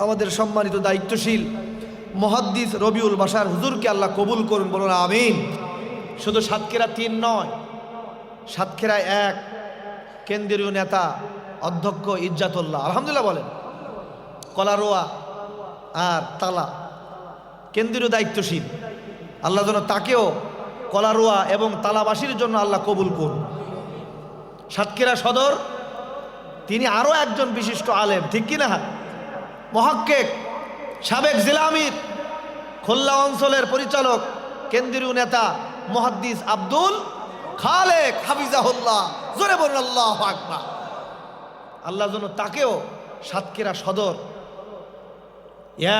আমাদের সম্মানিত দায়িত্বশীল মুহাদ্দিস রবিউল বাশার হুজুরকে আল্লাহ কবুল করুন, বলুন আমিন। শুধু সাতক্ষীরা 3 নয়, সাতক্ষীরায় 1 কেন্দ্রীয় নেতা অধ্যক্ষ ইজ্জাতুল্লাহ, আলহামদুলিল্লাহ বলেন, কলারোয়া আর তালা কেন্দ্রীয় দায়িত্বশীল, আল্লাহ যেন তাকেও কলারোয়া এবং তালাবাসীর জন্য আল্লাহ কবুল করুন। সাতক্ষীরা সদর তিনি আরও একজন বিশিষ্ট আলেম, ঠিক কিনা? মুহাক্কিক, সাবেক জেলা আমির, খুলনা অঞ্চলের পরিচালক, কেন্দ্রীয় নেতা মুহাদ্দিস আব্দুল খালেক হাফিজাহুল্লাহ, জোরে বলুন আল্লাহু আকবার। আল্লাহ যেন তাকেও সাতক্ষীরা সদর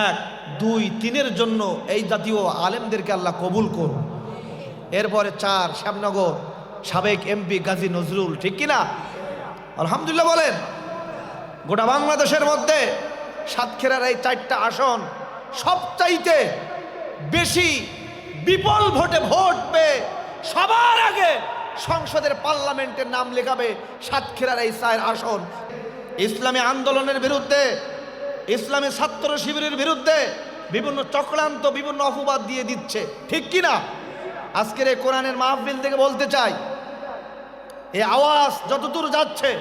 1, 2, 3 জন্য এই জাতীয় আলেমদেরকে আল্লাহ কবুল করুন। এরপরে 4 শ্যামনগর সাবেক এমপি গাজী নজরুল, ঠিক কিনা? আলহামদুলিল্লাহ বলেন। গোটা বাংলাদেশের মধ্যে সাতক্ষীরার এই 4টা আসন সবচাইতে বেশি বিপুল ভোটে ভোট পেয়ে সবার আগে সংসদের পার্লামেন্টের নাম লেখাবে সাতক্ষীরার এই 4 আসন। ইসলামী আন্দোলনের বিরুদ্ধে, ইসলামী ছাত্র শিবিরের বিরুদ্ধে বিভিন্ন চক্রান্ত, বিভিন্ন অপবাদ দিয়ে দিচ্ছে, ঠিক কিনা? আজকের এই কোরআনের মাহফিল থেকে বলতে চাই, এই আওয়াজ যতদূর যাচ্ছে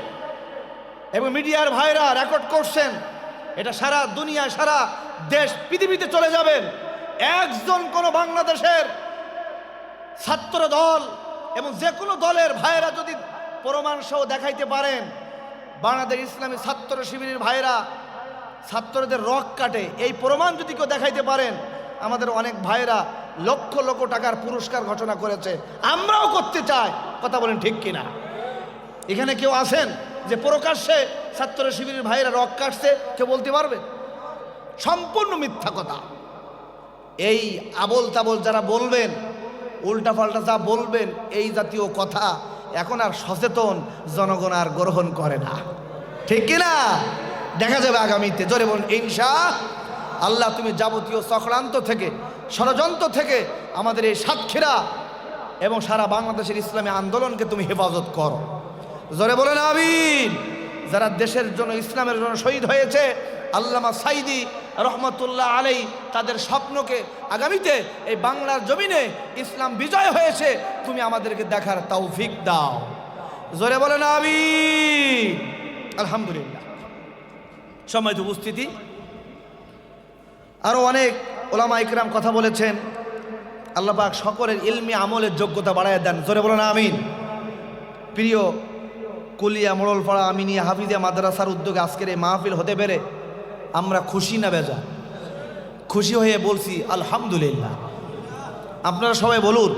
এবং মিডিয়ার ভাইরা রেকর্ড করছেন, এটা সারা দুনিয়া, সারা দেশ, পৃথিবীতে চলে যাবেন। একজন কোন বাংলাদেশের ছাত্র দল এবং যে কোনো দলের ভাইরা যদি প্রমাণ সহ দেখাইতে পারেন, বাংলাদেশ ইসলামী ছাত্র শিবিরের ভাইরা ছাত্রদের রক কাটে, এই প্রমাণ যদি কেউ দেখাইতে পারেন, আমাদের অনেক ভাইরা লক্ষ লক্ষ টাকার পুরস্কার ঘোষণা করেছে, আমরাও করতে চাই। কথা বলেন ঠিক কিনা? এখানে কেউ আছেন যে প্রকাশ্যে ছাত্র শিবিরের ভাইরা রক কাটছে? কেউ বলতে পারবে? সম্পূর্ণ মিথ্যা কথা। এই আবল তাবল যারা বলবেন, উল্টা পাল্টা যা বলবেন, এই জাতীয় কথা এখন আর সচেতন জনগণ আর গ্রহণ করে না, ঠিক কিনা? দেখা যাবে আগামীতে, জোরে বলুন ইনশাআল্লাহ। তুমি যাবতীয় চক্রান্ত থেকে, ষড়যন্ত্র থেকে আমাদের এই সাতক্ষীরা এবং সারা বাংলাদেশের ইসলামী আন্দোলনকে তুমি হেফাজত করো, জোরে বলেন আমিন। যারা দেশের জন্য, ইসলামের জন্য শহীদ হয়েছে, আল্লামা সাইদি রহমতুল্লাহ আলাইহি, তাদের স্বপ্নকে আগামীতে এই বাংলার জমিনে ইসলাম বিজয় হয়েছে, তুমি আমাদেরকে দেখার তৌফিক দাও, জোরে বলেন আমিন। আলহামদুলিল্লাহ। সম্মানিত উপস্থিতি, আরও অনেক ওলামা ইকরাম কথা বলেছেন। আল্লাহ পাক সকলের ইলমি আমলের যোগ্যতা বাড়ায় দেন, জোরে বলেন আমিন। প্রিয় কুলিয়া মোড়লপাড়া আমিনিয়া হাফিজিয়া মাদ্রাসার উদ্যোগে আজকের এই মাহফিল হতে পেরে আমরা খুশি না বেজা? খুশি হয়ে বলছি আলহামদুলিল্লাহ। আপনারা সবাই বলুন,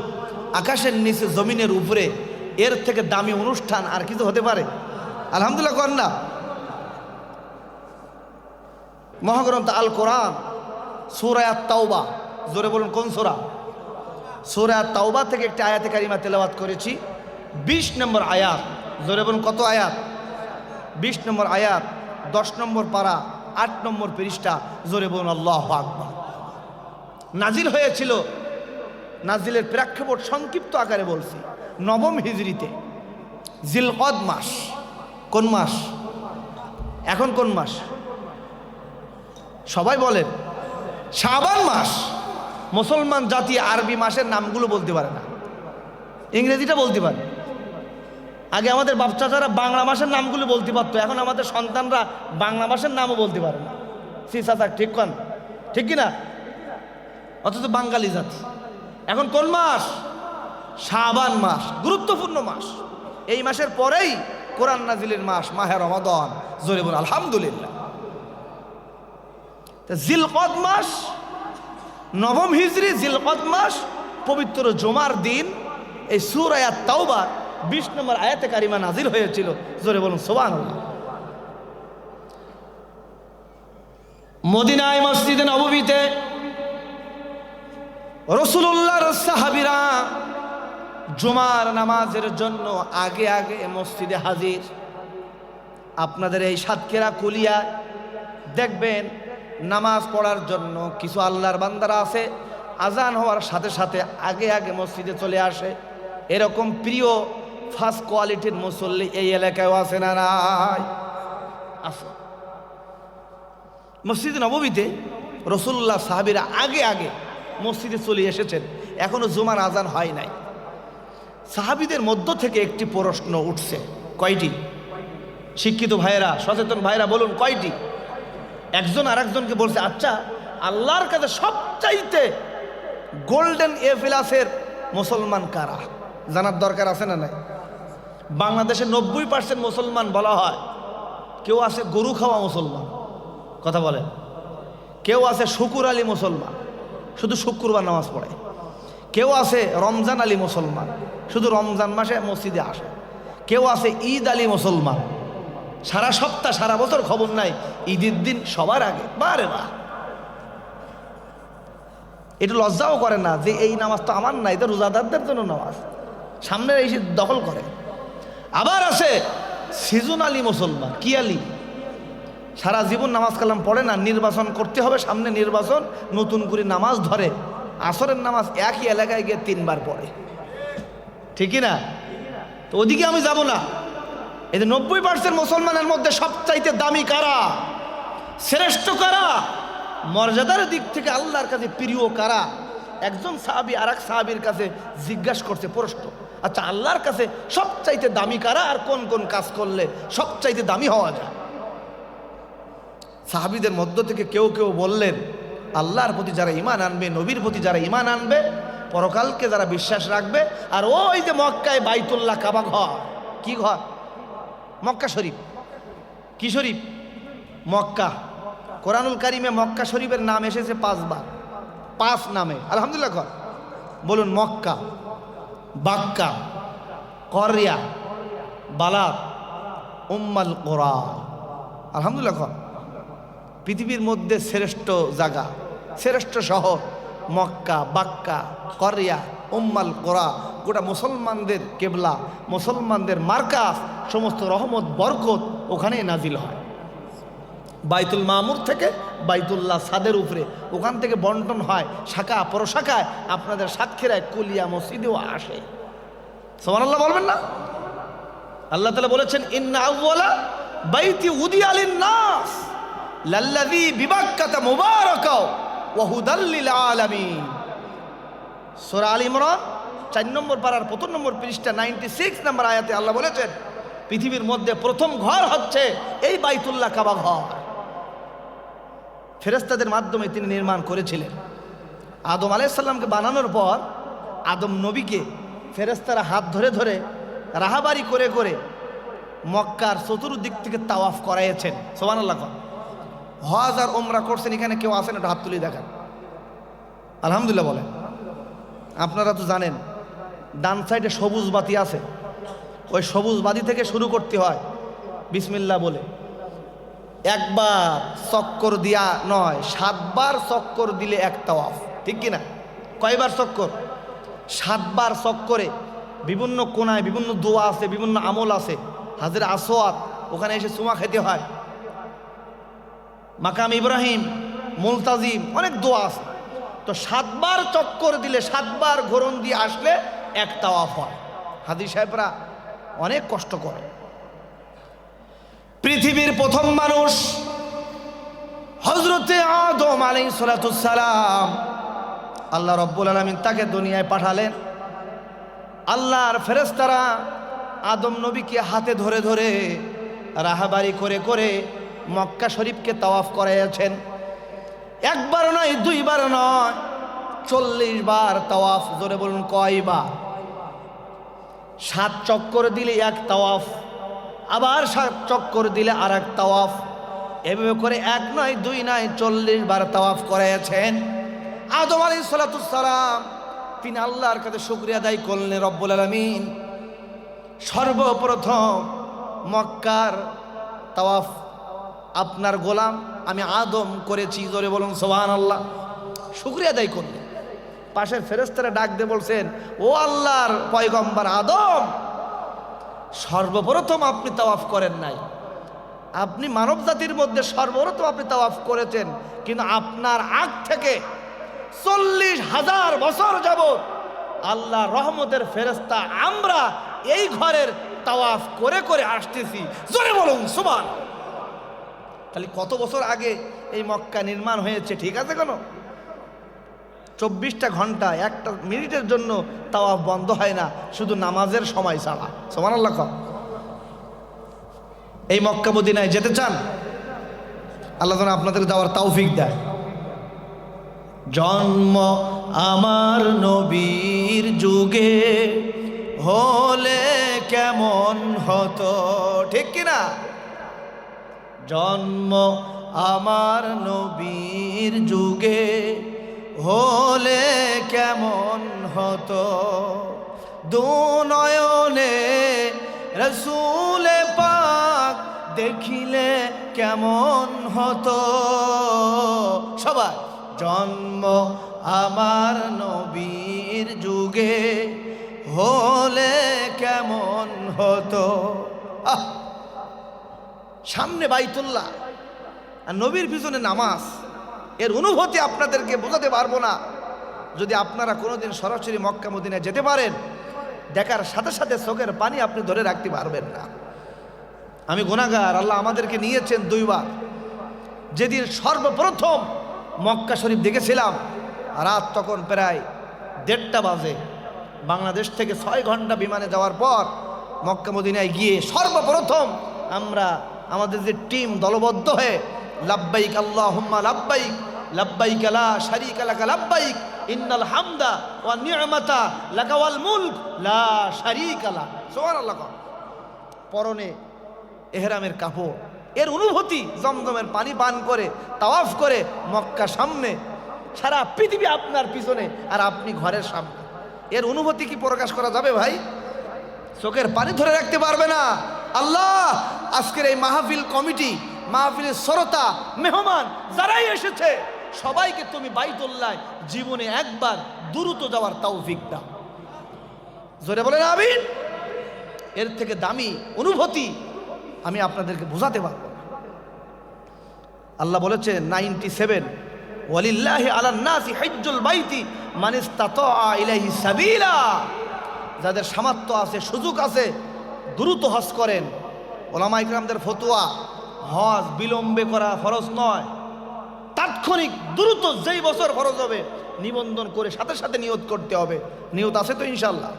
আকাশের নিচে জমিনের উপরে এর থেকে দামি অনুষ্ঠান আর কিছু হতে পারে? আলহামদুলিল্লাহ কর না। মহাগ্রন্থ আল কোরআন সূরা আত-তাওবা, জোরে বলুন কোন সূরা? সূরা আত-তাওবা থেকে একটি আয়াতে কারিমা তেলাওয়াত করেছি, 20 নম্বর আয়াত, জোরে বলুন কত আয়াত? 20 নম্বর আয়াত, 10 নম্বর পারা, 8 নম্বর পৃষ্ঠা, জোরে বলুন আল্লাহু আকবার। নাজিল হয়েছিল, নাজিলের প্রেক্ষাপট সংক্ষিপ্ত আকারে বলছি, 9ম হিজরিতে, জিলকদ মাস। কোন মাস? এখন কোন মাস? সবাই বলেন শাবান মাস। মুসলমান জাতি আরবি মাসের নামগুলো বলতে পারে না, ইংরেজিটা বলতে পারে। আগে আমাদের বাচ্চারা বাংলা মাসের নামগুলো বলতে পারতো, এখন আমাদের সন্তানরা বাংলা মাসের নামও বলতে পারে না। চাচা ঠিক কন, ঠিক কিনা? অথচ বাঙালি জাতি। এখন কোন মাস? শাবান মাস, গুরুত্বপূর্ণ মাস। এই মাসের পরেই কোরআন নাজিলের মাস, মাহে রমাদান, জোরে বলুন আলহামদুলিল্লাহ। জিলকদ মাস, 9ম হিজরি, জিলকদ মাস, পবিত্র জুমার দিন এই সূরা আত-তাওবা 20 নম্বর আয়াতে কারিমা নাজিল হয়েছিল, জোরে বলুন সুবহানাল্লাহ। মদিনায় মসজিদে নববীতে রাসূলুল্লাহর সাহাবীরা জুমার নামাজের জন্য আগে আগে মসজিদে হাজির। আপনাদের এই সাতক্ষীরা কুলিয়া দেখবেন নামাজ পড়ার জন্য কিছু আল্লাহর বান্দারা আছে, আজান হওয়ার সাথে সাথে আগে আগে মসজিদে চলে আসে। এরকম প্রিয় ফার্স্ট কোয়ালিটির মুসল্লি এই এলাকায় আছে না নাই? আছে। মসজিদ নববীতে রসুল্লাহ সাহাবীরা আগে আগে মসজিদে চলে এসেছেন, এখনো জুমার আজান হয় নাই। সাহাবীদের মধ্য থেকে একটি প্রশ্ন উঠছে, কয়টি? শিক্ষিত ভাইয়েরা, সচেতন ভাইয়েরা বলুন কয়টি? একজন আর একজনকে বলছে, আচ্ছা আল্লাহর কাছে সবচাইতে গোল্ডেন এ প্লাসের মুসলমান কারা? জানার দরকার আছে না নাই? বাংলাদেশে 90% মুসলমান বলা হয়, কেউ আছে গরু খাওয়া মুসলমান, কথা বলেন, কেউ আছে শুকুর আলী মুসলমান, শুধু শুক্রবার নামাজ পড়ে, কেউ আছে রমজান আলী মুসলমান, শুধু রমজান মাসে মসজিদে আসে, কেউ আছে ঈদ আলী মুসলমান, সারা সপ্তাহ সারা বছর খবর নাই, ঈদের দিন সবার আগে। বারে বাহ, একটু লজ্জাও করে না যে এই নামাজ তো আমার না, এটা রোজাদারদের জন্য নামাজ, সামনে এসে দখল করে। আবার আছে সিজন আলী মুসলমান। কি আলী? সারা জীবন নামাজ কালাম পড়ে না, নির্বাচন করতে হবে, সামনে নির্বাচন, নতুন করে নামাজ ধরে, আসরের নামাজ একই এলাকায় গিয়ে 3 বার পড়ে, ঠিকই না? তো ওদিকে আমি যাব না। এই যে 90% মুসলমানের মধ্যে সবচাইতে দামি কারা, শ্রেষ্ঠ কারা, মর্যাদার দিক থেকে আল্লাহর কাছে প্রিয় কারা? একজন সাহাবী আর এক সাহাবীর কাছে জিজ্ঞাসা করছে প্রশ্ন, আচ্ছা আল্লাহর কাছে সবচাইতে দামি কারা, আর কোন কোন কাজ করলে সবচাইতে দামি হওয়া যায়? সাহাবীদের মধ্য থেকে কেউ কেউ বললেন, আল্লাহর প্রতি যারা ঈমান আনবে, নবীর প্রতি যারা ঈমান আনবে, পরকালকে যারা বিশ্বাস রাখবে, আর ওই যে মক্কায় বাইতুল্লাহ কাবা ঘর, কি ঘর? মক্কা শরীফ। কি শরীফ? মক্কা। কোরআনুল কারিমে মক্কা শরীফের নাম এসেছে 5 বার, 5 নামে। আলহামদুলিল্লাহ কর, বলুন মক্কা, বাক্কা, করিয়া, বালাদ, উম্মাল কোরা। আলহামদুলিল্লাহ কর। পৃথিবীর মধ্যে শ্রেষ্ঠ জায়গা, শ্রেষ্ঠ শহর মক্কা, বাক্কা, করিয়া, উম্মাল কোরা, গোটা মুসলমানদের কেবলা, মুসলমানদের মার্কাজ, সমস্ত রহমত বরকত ওখানেই নাজিল হয়। বাইতুল মামুর থেকে বাইতুল্লাহ ছাদের উপরে, ওখান থেকে বন্টন হয় শাখা প্রশাখায়, আপনাদের সাতক্ষীরায় কুলিয়া মসজিদেও আসে। সুবহানাল্লাহ বলবেন না? আল্লাহ তাআলা বলেছেন, ইন্না আউওয়ালা বাইতি উদিয়া লিন-নাস লাল্লাযী বিবাক্কাতা মুবারাকা ওয়া হুদাল লিল আলামিন। সূরা আল ইমরান 4 নম্বর পারার 1 নম্বর পৃষ্ঠা 96 নম্বর আয়াতে আল্লাহ বলেছেন, পৃথিবীর মধ্যে প্রথম ঘর হচ্ছে এই বাইতুল্লাহ কাবা ঘর। ফেরেশতাদের মাধ্যমে তিনি নির্মাণ করেছিলেন। আদম আলাইহিস সালামকে বানানোর পর আদম নবীকে ফেরেশতারা হাত ধরে ধরে রাহাবারি করে করে মক্কার চতুর্দিক থেকে তাওয়াফ করাইয়েছেন। সুবহানাল্লাহ। হজ আর উমরা করছেন, এখানে কেউ আসেন, এটা হাত তুলে দেখান। আলহামদুলিল্লাহ বলেন। আপনারা তো জানেন ডান সাইডে সবুজ বাতি আছে, ওই সবুজ বাতি থেকে শুরু করতে হয় বিসমিল্লাহ বলে। একবার চক্কর দিয়া নয়, 7 বার চক্কর দিলে এক তাওয়াফ, ঠিক কিনা? কয়বার চক্কর? 7 বার চক্করে বিভিন্ন কোনায় বিভিন্ন দোয়া আছে, বিভিন্ন আমল আছে। হাজরে আসওয়াদ, ওখানে এসে চুমা খেতে হয়। মাকাম ইব্রাহিম, মুলতাজিম, অনেক দোয়া আছে। তো 7 বার চক্কর দিলে, 7 বার ঘোরন দিয়ে আসলে এক তাওয়াফ হয়। হাজী সাহেবরা অনেক কষ্ট করে। পৃথিবীর প্রথম মানুষ হযরতে আদম আলাইহিস সালাতুস সালাম, আল্লাহ রাব্বুল আলামিন তাকে দুনিয়ায় পাঠালেন। আল্লাহর ফেরেশতারা আদম নবীকে হাতে ধরে ধরে রাহাবারি করে করে মক্কা শরীফকে তাওয়াফ করাইয়াছেন। একবার নয়, 2 বার নয়, 40 বার তাওয়াফ। জোরে বলুন কয়বার? 7 চক্কর দিলে এক তাওয়াফ, আবার 7 চক্কর দিলে আর এক তাওয়াফ। এভাবে করে 1 নয় 2 নয় 40 বার তাওয়াফ করাইয়াছেন। আদম আলাইহিস সালাতুস সালাম তিনি আল্লাহর কাছে শুকরিয়া আদায় করলেন। রব্বুল আলামিন সর্বপ্রথম মক্কার তাওয়াফ আপনার গোলাম আমি আদম করেছি। জোরে বলুন সুবহানাল্লাহ। শুকরিয়া আদায় করলেন। পাশের ফেরেশতারা ডাক দিয়ে বলছেন, ও আল্লাহর পয়গম্বর আদম, সর্বপ্রথম আপনি তাওয়াফ করেন নাই, আপনি মানব জাতির মধ্যে সর্বপ্রথম আপনি তাওয়াফ করেছেন, কিন্তু আপনার আগ থেকে 40,000 বছর যাবত আল্লাহ রহমতের ফেরেশতা আমরা এই ঘরের তাওয়াফ করে করে আসতেছি। জোরে বলুন সুবহানাল্লাহ। তাহলে কত বছর আগে এই মক্কা নির্মাণ হয়েছে, ঠিক আছে? কোনো 24টা ঘন্টা একটা মিনিটের জন্য তাওয়াফ বন্ধ হয় না, শুধু নামাজের সময় ছাড়া। সুবহানাল্লাহ। এই মক্কা মদিনায় যেতে চান? আল্লাহ যেন আপনাদের যাওয়ার তৌফিক দেয়। জন্ম আমার নবীর যুগে হলে কেমন হতো, ঠিক কিনা? জন্ম আমার নবীর যুগে হলে কেমন হতো, দুনয়নে রসূলে পাক দেখিলে কেমন হতো। সবাই, জন্ম আমার নবীর যুগে হলে কেমন হতো। সামনে বাইতুল্লাহ আর নবীর পিছনে নামাজ, এর অনুভূতি আপনাদেরকে বোঝাতে পারবো না। যদি আপনারা কোনোদিন সরাসরি মক্কা মদিনায় যেতে পারেন, দেখার সাথে সাথে চোখের পানি আপনি ধরে রাখতে পারবেন না। আমি গুনাহগার, আল্লাহ আমাদেরকে নিয়েছেন 2 বার। যেদিন সর্বপ্রথম মক্কা শরীফ দেখেছিলাম, রাত তখন প্রায় 1:30 বাজে। বাংলাদেশ থেকে 6 ঘন্টা বিমানে যাওয়ার পর মক্কা মদিনায় গিয়ে সর্বপ্রথম আমরা আমাদের যে টিম দলবদ্ধ হয়ে লাব্বাইক আল্লাহুম্মা লাব্বাইক, লাব্বাইক লা শারীকা লাকা লাব্বাইক, ইন্নাল হামদা ওয়া নি'মাতা লাকা ওয়াল মুলক লা শারীকা লাক। সুবহানাল্লাহ। পরনে ইহরামের কাপড়, এর অনুভূতি জমজমের পানি পান করে তাওয়াফ করে মক্কা সামনে, সারা পৃথিবী আপনার পিছনে আর আপনি ঘরের সামনে। এর অনুভূতি কি প্রকাশ করা যাবে ভাই? চোখের পানি ধরে রাখতে পারবে না। আল্লাহ আজকের এই মাহফিল কমিটি, মাহফিলের শ্রোতা, মেহমান যারাই এসেছে, সবাইকে তুমি বাইতুল্লাহ জীবনে একবার দ্রুত যাওয়ার তৌফিক দাও। জোরে বলেন আমিন। এর থেকে দামি অনুভূতি আমি আপনাদেরকে বোঝাতে পারবো না। আল্লাহ বলেছে 97, ওয়ালিল্লাহি আলান নাসি হিজ্জুল বাইতি মান ইসতাতা ইলাইহি সাবিলা। যাদের সামর্থ্য আছে, সুযোগ আছে, দ্রুত হজ করেন। ওলামা ইকরামদের ফতোয়া, হজ বিলম্বে করা ফরজ নয়, তাৎক্ষণিক দ্রুত যেই বছর ফরজ হবে নিবন্ধন করে সাথে সাথে নিয়ত করতে হবে। নিয়ত আছে তো ইনশাল্লাহ?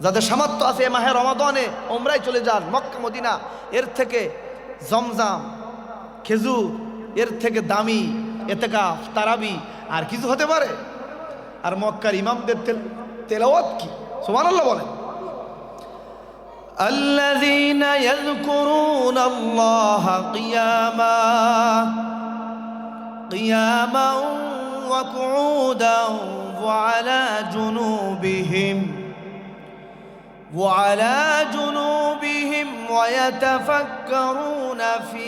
যাদের সামর্থ্য আছে মাহে রমাদানে ওমরায় চলে যান। মক্কা মদিনা এর থেকে জমজম, খেজুর, এর থেকে দামি ইতিকাফ, তারাবি আর কিছু হতে পারে? আর মক্কার ইমামদের তেলাওয়াত কি! সুবহানাল্লাহ বলেন। আল্লাযীনা ইয়াযকুরুনাল্লাহা কিয়ামান ওয়া কুউদান ওয়া আলা জুনুবিহিম ওয়া ইয়াতাফাক্কারুনা ফি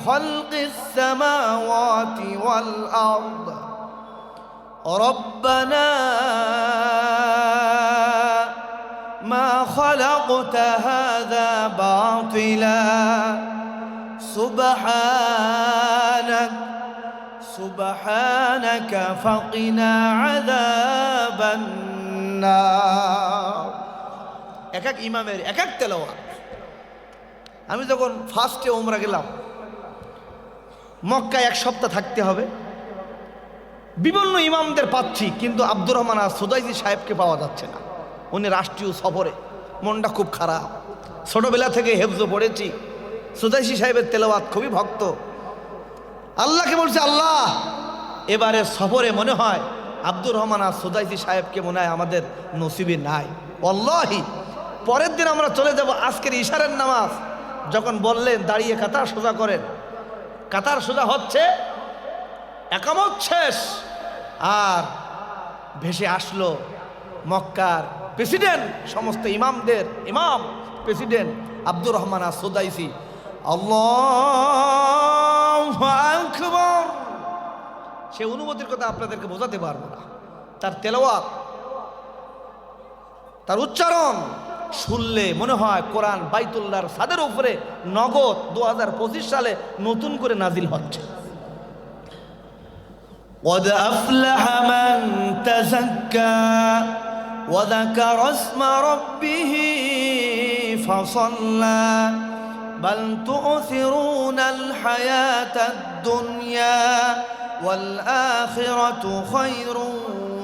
খালকিস সামাওয়াতি ওয়াল আরদ রব্বানা মা খালাকতা হাযা বাতিলা সুবহানাকা ফাকিনা আযাবান নার। এক এক ইমামের এক এক তেলাওয়াত। আমি যখন ফার্স্টে ওমরা গেলাম, মক্কায় 1 সপ্তাহ থাকতে হবে। বিভিন্ন ইমামদের পাচ্ছি, কিন্তু আব্দুর রহমান সুদাইসি সাহেবকে পাওয়া যাচ্ছে না। উনি রাষ্ট্রীয় সফরে, মনটা খুব খারাপ। ছোটবেলা থেকে হেফজ পড়েছি, সুদাইসি সাহেবের তেলাওয়াত খুবই ভক্ত। আল্লাহকে বলছে, আল্লাহ এবারে সফরে মনে হয় আব্দুর রহমান সুদাইসি সাহেবকে মনে হয় আমাদের নসিবে নাই। আল্লাহি পরের দিন আমরা চলে যাব আজকের ইশারের নামাজ। যখন বললেন দাঁড়িয়ে কাতার সোজা করেন, কাতার সোজা হচ্ছে, একামত শেষ, আর ভেসে আসলো মক্কার প্রেসিডেন্ট, সমস্ত ইমামদের ইমাম প্রেসিডেন্ট আব্দুর রহমান সুদাইসি। আল্লাহু আকবার। সে অনুভূতির কথা আপনাদেরকে বোঝাতে পারবো না। তার তেলাওয়াত, তার উচ্চারণ শুনলে মনে হয় কোরআন বাইতুল্লাহর ছাদের উপরে নগদ 2025 সালে নতুন করে নাজিল হচ্ছে। قد أفلح من تزكى وذكر اسم ربه فصلى বাল তু'সিরুনাল হায়াতাদ দুনিয়া ওয়াল আখিরাতু খায়রুন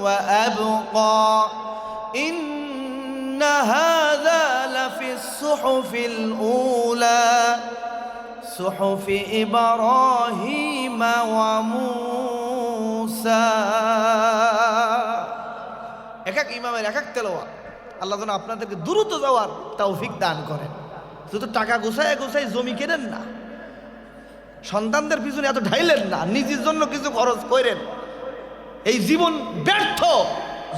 ওয়া আবকা ইন্না হাযা লাফিস সুহুফিল উলা সুহুফি ইব্রাহিম ওয়া মূসা। এক এক ইমামের এক এক তেলাওয়াত। আল্লাহ যেন আপনাদেরকে দ্রুত যাওয়ার তৌফিক দান করেন। শুধু টাকা গোছায় গোছায় জমি কেনেন না, সন্তানদের পিছনে এত ঢাইলেন না, নিজের জন্য কিছু খরচ করেন। এই জীবন ব্যর্থ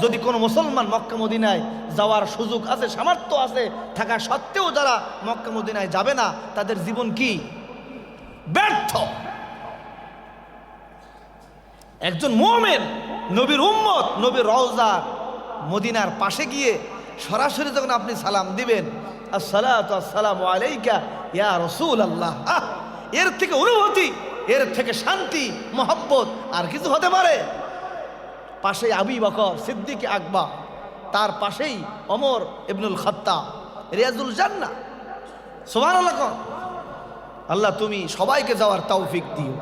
যদি কোনো মুসলমান মক্কা মদিনায় যাওয়ার সুযোগ আছে, সামর্থ্য আছে থাকা সত্ত্বেও যারা মক্কা মদিনায় যাবে না, তাদের জীবন কি ব্যর্থ। একজন মুমিন নবীর উম্মত, নবীর রওজা মদিনার পাশে গিয়ে সরাসরি যখন আপনি সালাম দিবেন, আসসালাতু আসসালামু আলাইকা ইয়া রাসূলুল্লাহ, এর থেকে অনুভূতি, এর থেকে শান্তি, মহব্বত আর কিছু হতে পারে? পাশেই আবু বকর সিদ্দিক আকবর, তার পাশেই ওমর ইবনুল খাত্তাব, রিয়াজুল জান্নাহ। সুবহানাল্লাহ। আল্লাহ তুমি সবাইকে যাওয়ার তৌফিক দিও,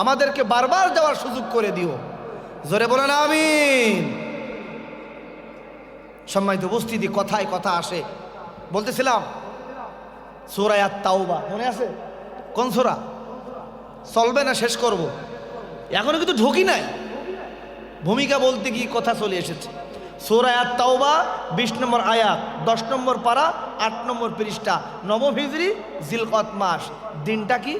আমাদেরকে বারবার যাওয়ার সুযোগ করে দিও। জোরে বলেন আমিন। সম্মানিত উপস্থিতি, কথায় কথা আসে। বলতেছিলাম সূরা আত-তাওবা মনে আছে? কোন সূরা? চলবে না শেষ করব, এখনো কিন্তু ঢুকি নাই। ভূমিকা বলতে গিয়ে কথা চলে এসেছে। সূরা আত-তাওবা 20 নম্বর আয়াত, 10 নম্বর পারা, 8 নম্বর পৃষ্ঠা, নবম হিজরি, জিলকদ মাস। দিনটা কি?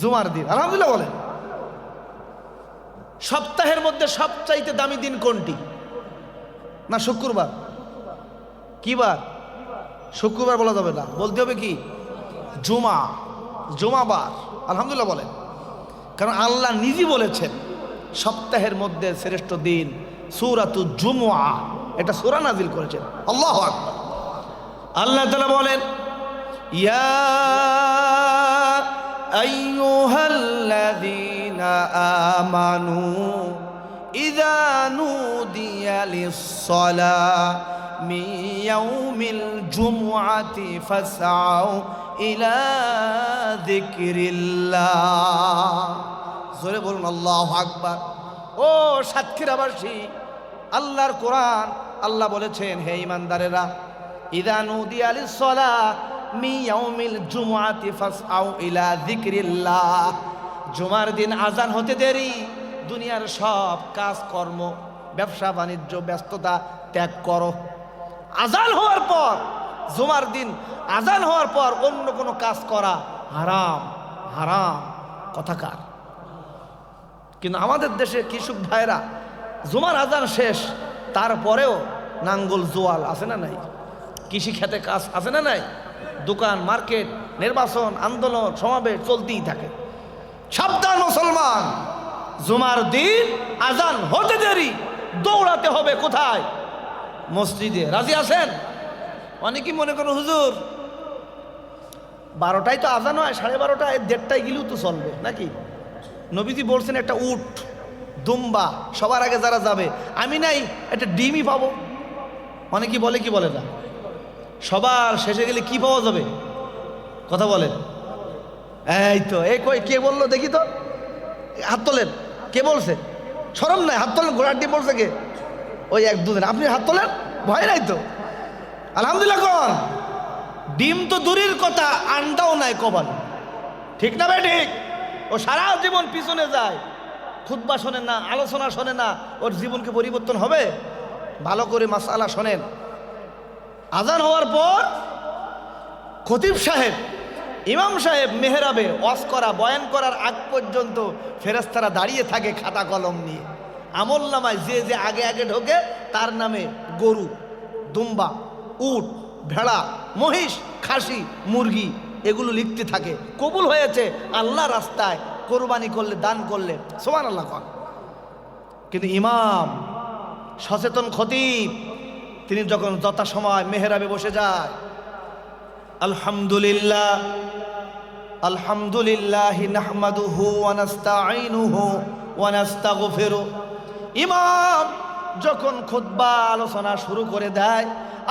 জুমার দিন। আলহামদুলিল্লাহ বলেন। সপ্তাহের মধ্যে সবচাইতে দামি দিন কোনটি? না শুক্রবার? কি বার? শুক্রবার বলা যাবে না, বলতে হবে কি? জুমা, জুমাবার। আলহামদুলিল্লাহ বলেন। কারণ আল্লাহ নিজে বলেছেন সপ্তাহের মধ্যে শ্রেষ্ঠ দিন সূরাতুল জুমআ, এটা সূরা নাজিল করেছেন। আল্লাহু আকবার। আল্লাহ তাআলা বলেন, ইয়া আইয়ুহাল্লাযীনা আমানু ইযা নুদিয়া লিস-সালাতি মিন ইয়াউমিল জুমআতি ফাসআউ ইলা যিকরিল্লাহ। জোরে বলুন আল্লাহু আকবার। ও সাতক্ষীরাবাসী, আল্লাহর কোরআন, আল্লাহ বলেছেন, হে ঈমানদারেরা, ইযা নুদিয়া লিস-সালাতি মিন ইয়াউমিল জুমআতি ফাসআউ ইলা যিকরিল্লাহ। জুমার দিন আজান হতে দেরি দুনিয়ার সব কাজকর্ম, ব্যবসা বাণিজ্য, ব্যস্ততা ত্যাগ করো। আজান হওয়ার পর, জুমার দিন আজান হওয়ার পর অন্য কোনো কাজ করা হারাম, হারাম কথাকার। কিন্তু আমাদের দেশে কৃষক ভাইরা জুমার আজান শেষ, তারপরেও নাঙ্গল জোয়াল আছে না নাই? কৃষি খেতে কাজ আছে না নাই? দোকান, মার্কেট, নির্বাচন, আন্দোলন, সমাবেশ চলতেই থাকে। সাবধান মুসলমান, জুমার দিন আজান হতে দেরি দৌড়াতে হবে কোথায়? মসজিদে। রাজি আছেন? অনেকেই মনে করো হুজুর 12টায় তো আজান হয়, 12:30, 1:30টায় গেলেও তো চলবে নাকি? নবীজি বলছেন একটা উট, দুম্বা সবার আগে যারা যাবে, আমি নাই একটা ডিমই পাবো। অনেকেই বলে, কি বলে না, সবার শেষে গেলে কি পাওয়া যাবে? কথা বলেন। এই তো, এই কই, কে বললো দেখি তো, হাত তোলেন। কে বলছে? শরম নাই, হাত তোলেন। ঘোড়ার ডিম বলছে কে? ওই 1-2 দিন। আপনি হাত তোলেন, ভয় নাই তো? আলহামদুলিল্লাহ কোন? ডিম তো দূরের কথা, আন্ডাও নাই কপাল। ঠিক না ভাই? ঠিক। ও সারা জীবন পিছনে যায়, খুতবা শোনে না, আলোচনা শোনে না, ওর জীবনকে পরিবর্তন হবে? ভালো করে মাসআলা শোনেন। আজান হওয়ার পর খতিব সাহেব, ইমাম সাহেব মেহরাবে ওয়াজ করা, বয়ান করার আগ পর্যন্ত ফেরেশতারা দাঁড়িয়ে থাকে খাতা কলম নিয়ে। আমল নামায় যে যে আগে আগে ঢোকে তার নামে গরু, দুম্বা, উট, ভেড়া, মহিষ, খাসি, মুরগি এগুলো লিখতে থাকে। কবুল হয়েছে আল্লাহ রাস্তায়, কোরবানি করলে, দান করলে, সুবহানাল্লাহ। কিন্তু ইমাম, সচেতন খতিব, তিনি যখন যথাসময় মেহরাবে বসে যায়, আলহামদুলিল্লাহ আলহামদুলিল্লাহ নাহমাদুহু ওয়া নাস্তাঈনুহু ওয়া নাস্তাগফিরু। ইমাম যখন খুতবা আলোচনা শুরু করে দেয়,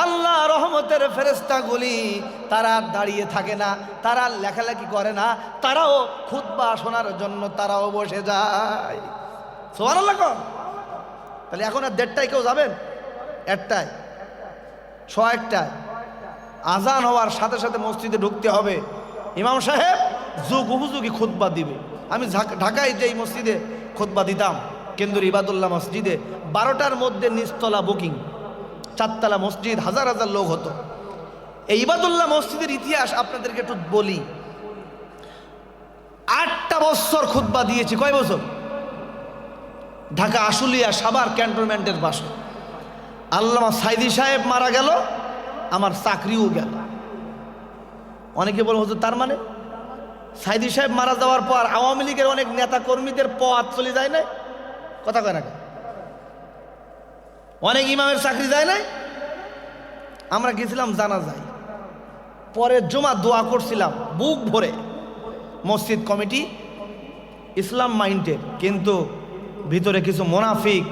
আল্লাহ রহমতের ফেরেশতাগুলি তারা দাঁড়িয়ে থাকে না, তারা লেখালেখি করে না, তারাও খুতবা শোনার জন্য তারাও বসে যায়। সুবহানাল্লাহ। তাহলে এখন আর 1:30টায় কেউ যাবেন? 1টায়, 1:15টায় আজান হওয়ার সাথে সাথে মসজিদে ঢুকতে হবে। ইমাম সাহেব যুগ উপযোগী খুতবা দিবে। আমি ঢাকায় যেই মসজিদে খুতবা দিতাম, কেন্দ্রীয় ইবাদুল্লাহ মসজিদে, 12টার মধ্যে নিচতলা বুকিং, 4তলা মসজিদ, হাজার হাজার লোক হতো। এই ইবাদুল্লাহ মসজিদের ইতিহাস আপনাদেরকে একটু বলি। 8টা বছর খুতবা দিয়েছি। কয় বছর? ঢাকা আশুলিয়া সাভার ক্যান্টনমেন্টের পাশে। আল্লামা সাইদি সাহেব মারা গেল, আমার চাকরিও গেল। অনেকে বলে হুজুর তার মানে সাইদি সাহেব মারা যাওয়ার পর আওয়ামী লীগের অনেক নেতা কর্মীদের পথ চলে যায় না? কথা কয় না? অনেক ইমামের চাকরি যায় না? আমরা গেছিলাম জানাজায়, পরে জুমা দোয়া করছিলাম বুক ভরে। মসজিদ কমিটি ইসলাম মাইন্ডের, কিন্তু ভিতরে কিছু মুনাফিক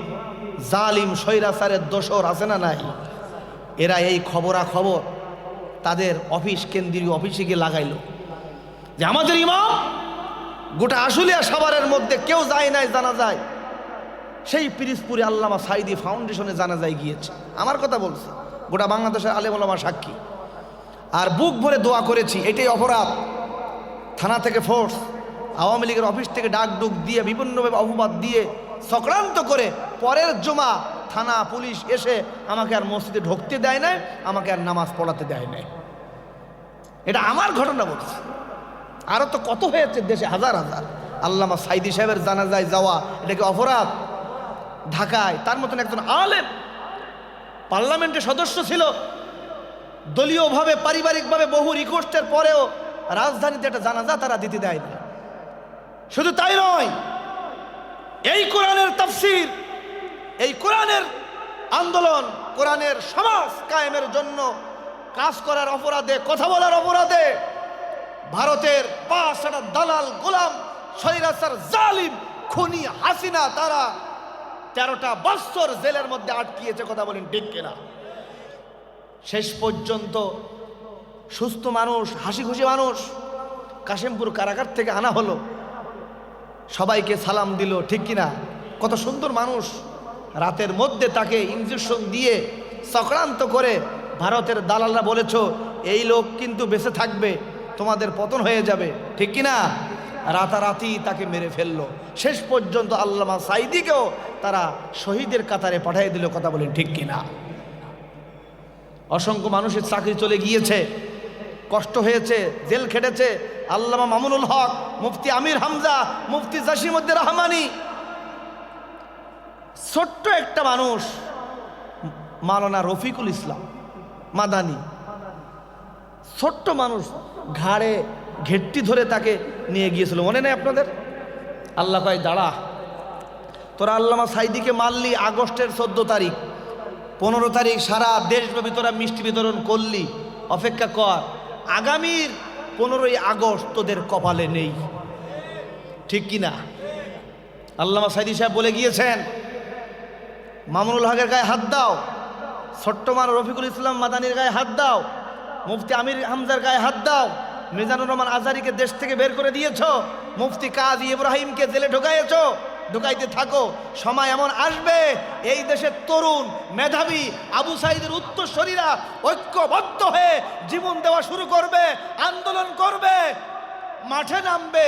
জালিম স্বৈরাচারের দোসর আছে না নাই? এরা এই খবরাখবর তাদের অফিস, কেন্দ্রীয় অফিসে গিয়ে লাগাইলো যে আমাদের ইমাম গোটা আশুলিয়া সাভারের মধ্যে কেউ যায় নাই জানা যায়। সেই পিরিজপুরে আল্লামা সাইদি ফাউন্ডেশনে জানা যায় গিয়েছে। আমার কথা বলছে, গোটা বাংলাদেশের আলেম ওলামা সাক্ষী। আর বুক ভরে দোয়া করেছি। এটাই অপরাধ। থানা থেকে ফোর্স, আওয়ামী লীগের অফিস থেকে ডাকডুক দিয়ে, বিভিন্নভাবে অপবাদ দিয়ে, চক্রান্ত করে পরের জমা থানা পুলিশ এসে আমাকে আর মসজিদে ঢুকতে দেয় নাই, আমাকে আর নামাজ পড়াতে দেয় নাই। এটা আমার ঘটনা বলছি। আরও তো কত হয়েছে দেশে, হাজার হাজার। আল্লামা সাইদি সাহেবের জানাজায় যাওয়া এটা কি অপরাধ? ঢাকায় তার মতন একজন আলেম, পার্লামেন্টের সদস্য ছিল, দলীয়ভাবে পারিবারিকভাবে বহু রিকোয়েস্টের পরেও রাজধানীতে একটা জানাজা তারা দিতে দেয় না। শুধু তাই নয়, এই কোরআনের তাফসীর, এই কোরআনের আন্দোলন, কোরআনের সমাজ কায়েমের জন্য কাজ করার অপরাধে, কথা বলার অপরাধে ভারতের 5টা দালাল, গোলাম, স্বৈরাচার, জালিম, খুনি হাসিনা তারা 13টা বছর জেলের মধ্যে আটকিয়েছে। কথা বলেন ঠিক কিনা? শেষ পর্যন্ত সুস্থ মানুষ, হাসি খুশি মানুষ কাশিমপুর কারাগার থেকে আনা হলো, সবাইকে সালাম দিল, ঠিক কিনা? কত সুন্দর মানুষ। রাতের মধ্যে তাকে ইঞ্জেকশন দিয়ে চক্রান্ত করে ভারতের দালালরা বলেছ এই লোক কিন্তু বেঁচে থাকবে, তোমাদের পতন হয়ে যাবে, ঠিক কিনা? রাতারাতি তাকে মেরে ফেললো। শেষ পর্যন্ত আল্লামা সাইদিকেও তারা শহীদের কাতারে পাঠিয়ে দিল। কথা বলেন ঠিক কিনা? অসংখ্য মানুষের চাকরি চলে গিয়েছে, কষ্ট হয়েছে, জেল খেটেছে। আল্লামা মামুনুল হক, মুফতি আমির হামজা, মুফতি জাসিমউদ্দিন রহমানী, ছোট্ট একটা মানুষ, মাওলানা রফিকুল ইসলাম মাদানী, ছোট্ট মানুষ, ঘাড়ে ঘেটটি ধরে তাকে নিয়ে গিয়েছিল, মনে নেই আপনাদের? আল্লাহ কয় দাঁড়া, তোরা আল্লামা সাইদিকে মারলি আগস্টের 14 তারিখ, 15 তারিখ সারা দেশব্যাপী তোরা মিষ্টি বিতরণ করলি, অপেক্ষা কর, আগামীর 15ই আগস্ট তোদের কপালে নেই, ঠিক কিনা? আল্লামা সাইদি সাহেব বলে গিয়েছেন মামুনুল হকের গায়ে হাত দাও, ছোট্ট মানুষ রফিকুল ইসলাম মাদানির গায়ে হাত দাও, মুফতি আমির হামজার গায়ে হাত দাও, মিজানুর রহমান আজহারিকে দেশ থেকে বের করে দিয়েছ, মুফতি কাজী ইব্রাহিমকে জেলে ঢুকাইয়েছ, ঢুকাইতে থাকো। সময় এমন আসবে এই দেশের তরুণ মেধাবী আবু সাইদের উত্তরসূরিরা ঐক্যবদ্ধ হয়ে জীবন দেওয়া শুরু করবে, আন্দোলন করবে, মাঠে নামবে,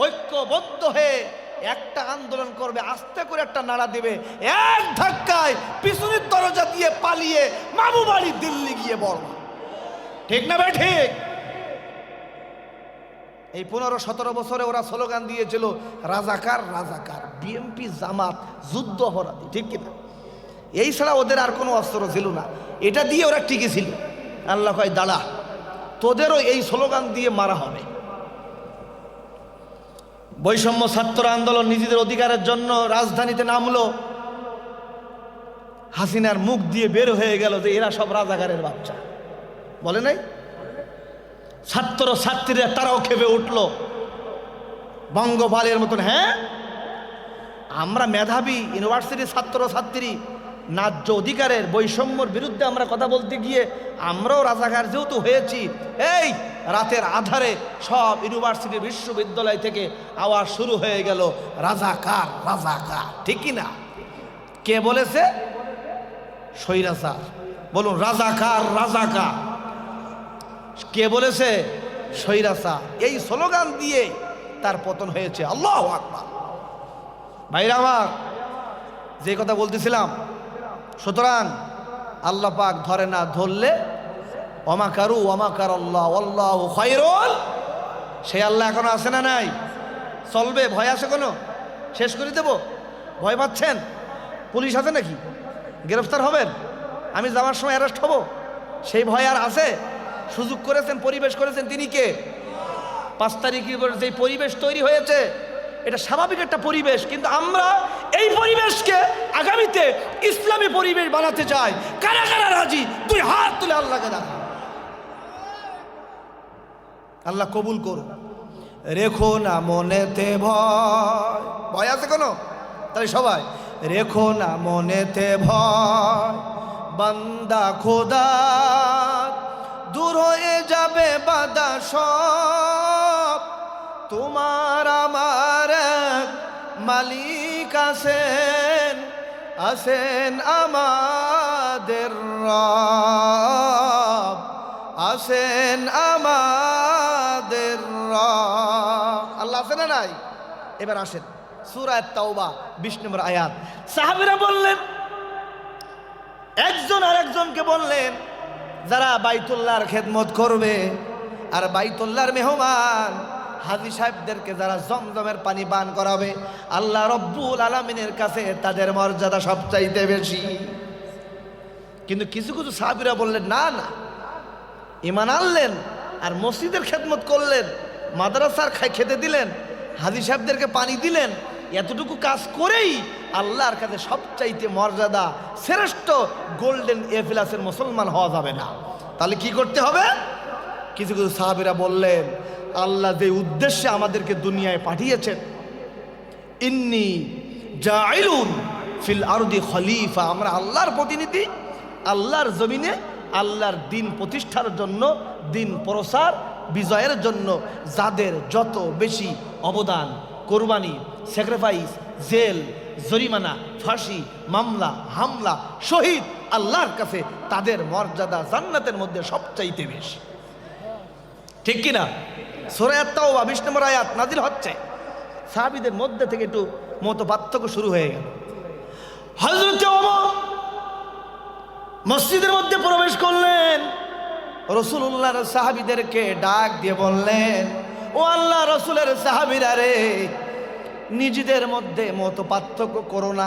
ঐক্যবদ্ধ হয়ে একটা আন্দোলন করবে, আস্তে করে একটা নাড়া দিবে, এক ধাক্কায় পিছনের দরজা দিয়ে পালিয়ে মামু বাড়ি দিল্লি গিয়ে বড়, ঠিক না ভাই? ঠিক। এই 15-17 বছরে ওরা স্লোগান দিয়েছিল রাজাকার রাজাকার, বিএনপি জামাত যুদ্ধ অপরাধী, ঠিক কিনা? এই ছাড়া ওদের আর কোনো অস্ত্র ছিল না, এটা দিয়ে ওরা টিকে ছিল। আল্লাহ কয় দাঁড়া, তোদেরও এই স্লোগান দিয়ে মারা হবে। বৈষম্য ছাত্র আন্দোলন নিজেদের অধিকারের জন্য রাজধানীতে নামলো, হাসিনার মুখ দিয়ে বের হয়ে গেল যে এরা সব রাজাকারের বাচ্চা, বলে নাই? ছাত্র ছাত্রীরা তারাও খেপে উঠল বঙ্গপালের মতন। হ্যাঁ, আমরা মেধাবী ইউনিভার্সিটির ছাত্র ছাত্রী, ন্যায্য অধিকারের বৈষম্যর বিরুদ্ধে আমরা কথা বলতে গিয়ে আমরাও রাজাকার যেহেতু হয়েছি, এই রাতের আধারে সব ইউনিভার্সিটি বিশ্ববিদ্যালয় থেকে আওয়াজ শুরু হয়ে গেল রাজাকার রাজাকার, ঠিক কি না? কে বলেছে? স্বৈরাচার। বলুন রাজাকার রাজাকার। কে বলেছে? স্বৈরাচার। এই স্লোগান দিয়ে তার পতন হয়েছে। আল্লাহু আকবার। ভাইরা আমার, যে কথা বলতেছিলাম, সুতরাং আল্লাহ পাক ধরে না, ধরলে ওয়ামাকারু ওয়ামাকার আল্লাহ আল্লাহু খায়রুল। সেই আল্লাহ এখনো আছে না নাই? চলবে? ভয় আছে কোনো? শেষ করে দেব? ভয় পাচ্ছেন? পুলিশ আছে নাকি? গ্রেফতার হবেন? আমি যাওয়ার সময় অ্যারেস্ট হব? সেই ভয় আর আছে? সুযোগ করেছেন, পরিবেশ করেছেন তিনি কে? 5 তারিখে যে পরিবেশ তৈরি হয়েছে, এটা স্বাভাবিক একটা পরিবেশ, কিন্তু আমরা এই পরিবেশকে আগামীতে ইসলামী পরিবেশ বানাতে চাই। কারা কারা রাজি? 2 হাত তুলে আল্লাহকে দেখা। আল্লাহ কবুল করুন। রেখো না মনেতে ভয়। ভয় আছে কোনো? তাহলে সবাই রেখো না মনেতে ভয়, বান্দা খোদার দূর হয়ে যাবে বাধা সব। তোমার আমার এক মালিক আছেন, আছেন আমাদের রব, আছেন আমাদের রব। আল্লাহ আছে না নাই? এবার আসেন সূরা তাওবা 20 নম্বর আয়াত। সাহাবীরা বললেন, একজন আর একজনকে বললেন, যারা বাইতুল্লাহর খেদমত করবে আর বাইতুল্লাহর মেহমান হাজী সাহেবদেরকে যারা জমজমের পানি পান করাবে, আল্লাহ রব্বুল আলামিনের কাছে তাদের মর্যাদা সবচাইতে বেশি। কিন্তু কিছু কিছু সাহাবীরা বললেন, না না, ঈমান আনলেন আর মসজিদের খেদমত করলেন, মাদ্রাসার খেতে দিলেন, হাজী সাহেবদেরকে পানি দিলেন, এতটুকু কাজ করেই আল্লাহর কাছে সবচাইতে মর্যাদা শ্রেষ্ঠ গোল্ডেন এ প্লাসের মুসলমান হওয়া যাবে না। তাহলে কি করতে হবে? কিছু কিছু সাহাবীরা বললেন, আল্লাহ যে উদ্দেশ্যে আমাদেরকে দুনিয়ায় পাঠিয়েছেন, ইন্নী জাইলুন ফিল আরদি খলিফা, আমরা আল্লাহর প্রতিনিধি, আল্লাহর জমিনে আল্লাহর দিন প্রতিষ্ঠার জন্য, দিন প্রসার বিজয়ের জন্য যাদের যত বেশি অবদান, কোরবানি, স্যাক্রিফাইস, জেল, জরিমানা, ফাঁসি, মামলা, হামলা, শহীদ, আল্লাহর কাছে তাদের মর্যাদা জান্নাতের মধ্যে সবচাইতে বেশি। ঠিক কিনা? সূরা তাওবা 20 নম্বর আয়াত নাজিল হচ্ছে। সাহাবীদের মধ্যে থেকে একটু মত পার্থক্য শুরু হয়ে গেল। হযরত ওমর মসজিদের মধ্যে প্রবেশ করলেন, রাসূলুল্লাহর সাহাবীদেরকে ডাক দিয়ে বললেন, ও আল্লাহ রাসূলের সাহাবীরা রে, নিজেদের মধ্যে মত পার্থক্য করো না,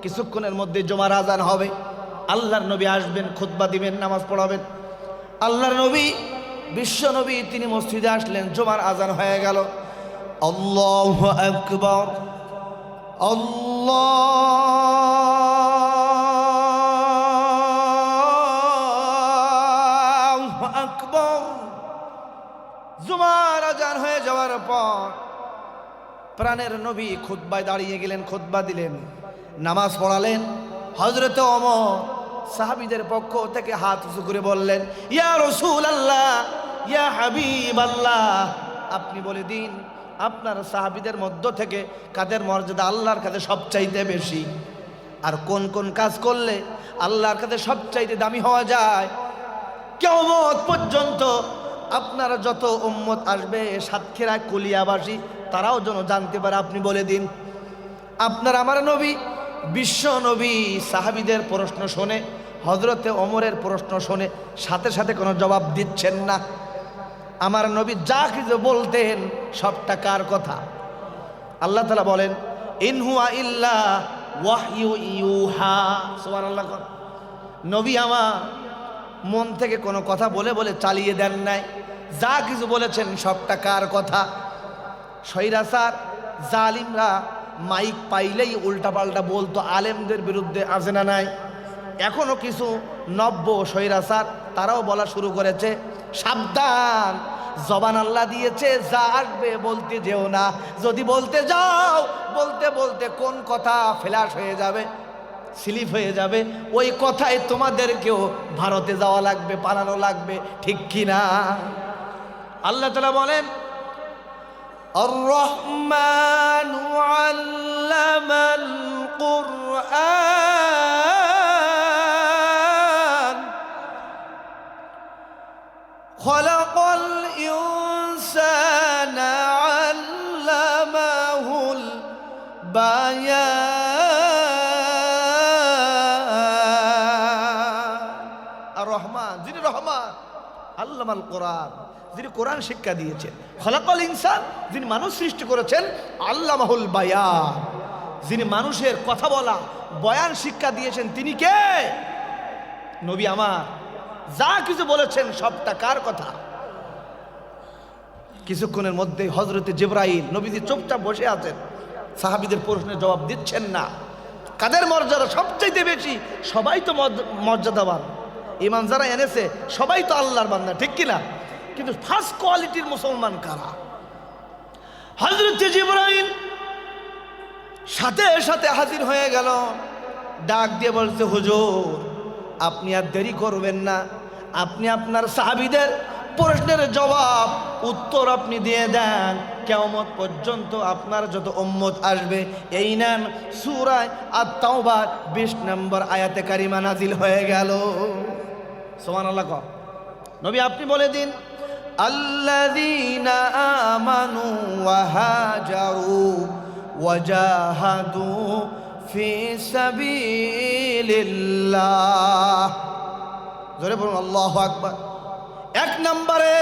কিছুক্ষণের মধ্যে জুমার আজান হবে, আল্লাহর নবী আসবেন, খুতবা দিবেন, নামাজ পড়াবেন। আল্লাহর নবী, বিশ্ব নবী, তিনি মসজিদে আসলেন, জুমার আজান হয়ে গেল। আল্লাহু আকবার, আল্লাহু আকবার। জুমার আজান হয়ে যাওয়ার পর প্রাণের নবী খুতবায় দাঁড়িয়ে গেলেন, খুতবা দিলেন, নামাজ পড়ালেন। হযরত ওমর সাহাবীদের পক্ষ থেকে হাত উঁচু করে বললেন, ইয়া রাসূলুল্লাহ, ইয়া হাবিবাল্লাহ, আপনি বলে দিন আপনার সাহাবীদের মধ্য থেকে কাদের মর্যাদা আল্লাহর কাছে সবচাইতে বেশি, আর কোন কোন কাজ করলে আল্লাহর কাছে সবচাইতে দামি হওয়া যায়। কিয়ামত পর্যন্ত আপনারা যত উম্মত আসবে সাতক্ষীরা কুলিয়াবাসী, তারাও যেন জানতে পারে, আপনি বলে দিন। আপনার আমার নবী, বিশ্ব নবী সাহাবীদের প্রশ্ন শুনে, হযরতে ওমরের প্রশ্ন শুনে সাথে সাথে কোনো জবাব দিচ্ছেন না। আমার নবী যা কিছু বলতেন সবটা কার কথা? আল্লাহ তাআলা বলেন, ইন হুয়া ইল্লা ওয়াহয়ু ইউহা। সুবহানাল্লাহ। নবী আমার মন থেকে কোনো কথা বলে বলে চালিয়ে দেন নাই, যা কিছু বলেছেন সবটা কার কথা? স্বৈরাচার জালিমরা মাইক পাইলেই উল্টাপাল্টা বলতো আলেমদের বিরুদ্ধে, আছে না নাই? এখনো কিছু নব্য স্বৈরাচার তারাও বলা শুরু করেছে, সাবধান, জবান আল্লাহ দিয়েছে, যা আসবে বলতে যেও না, যদি বলতে যাও বলতে বলতে কোন কথা ফ্ল্যাশ হয়ে যাবে। স্লিপ হয়ে যাবে, ওই কথায় তোমাদেরকেও ভারতে যাওয়া লাগবে, পালানো লাগবে, ঠিক কিনা? আল্লাহ তাআলা বলেন আর-রহমানু আল্লামাল কুরআন খালাকাল ইনসানা আল্লামাহুল বায়ান। আর-রহমান, যিনি রহমান, আল্লামাল কোরআন, যিনি কোরআন শিক্ষা দিয়েছেন, খলাকাল ইনসান, যিনি মানুষ সৃষ্টি করেছেন, আল্লামাহুল বায়ান, যিনি মানুষের কথা বলা বয়ান শিক্ষা দিয়েছেন, তিনি কে? নবী আমার। যা কিছু বলেছেন সবটা কার কথা? কিছুক্ষণের মধ্যে হযরতে জিবরাইল, নবীজি চুপচাপ বসে আছেন, সাহাবীদের প্রশ্নের জবাব দিচ্ছেন না। কাদের মর্যাদা সবচাইতে বেশি? সবাই তো মর্যাদাবান, ঈমান যারা এনেছে সবাই তো আল্লাহর বান্দা, ঠিক কিনা? কিন্তু ফার্স্ট কোয়ালিটির মুসলমান কারা? হযরত জিবরাইল সাথে সাথে হাজির হয়ে গেল, ডাক দিয়ে বলছে, হুজুর আপনি আর দেরি করবেন না, আপনি আপনার সাহাবীদের প্রশ্নের জবাব উত্তর আপনি দিয়ে দেন, কিয়ামত পর্যন্ত আপনার যত উম্মত আসবে। এই নেন সূরা আত-তাওবা 20 নম্বর আয়াতে কারিমা নাজিল হয়ে গেল। সুবহানাল্লাহ। নবী আপনি বলে দিন, আল্লাযীনা আমানু ওয়া হাজারু ওয়া জাহাদু ফি সাবিলিল্লাহ। জোরে বলুন আল্লাহু আকবার। এক নম্বরে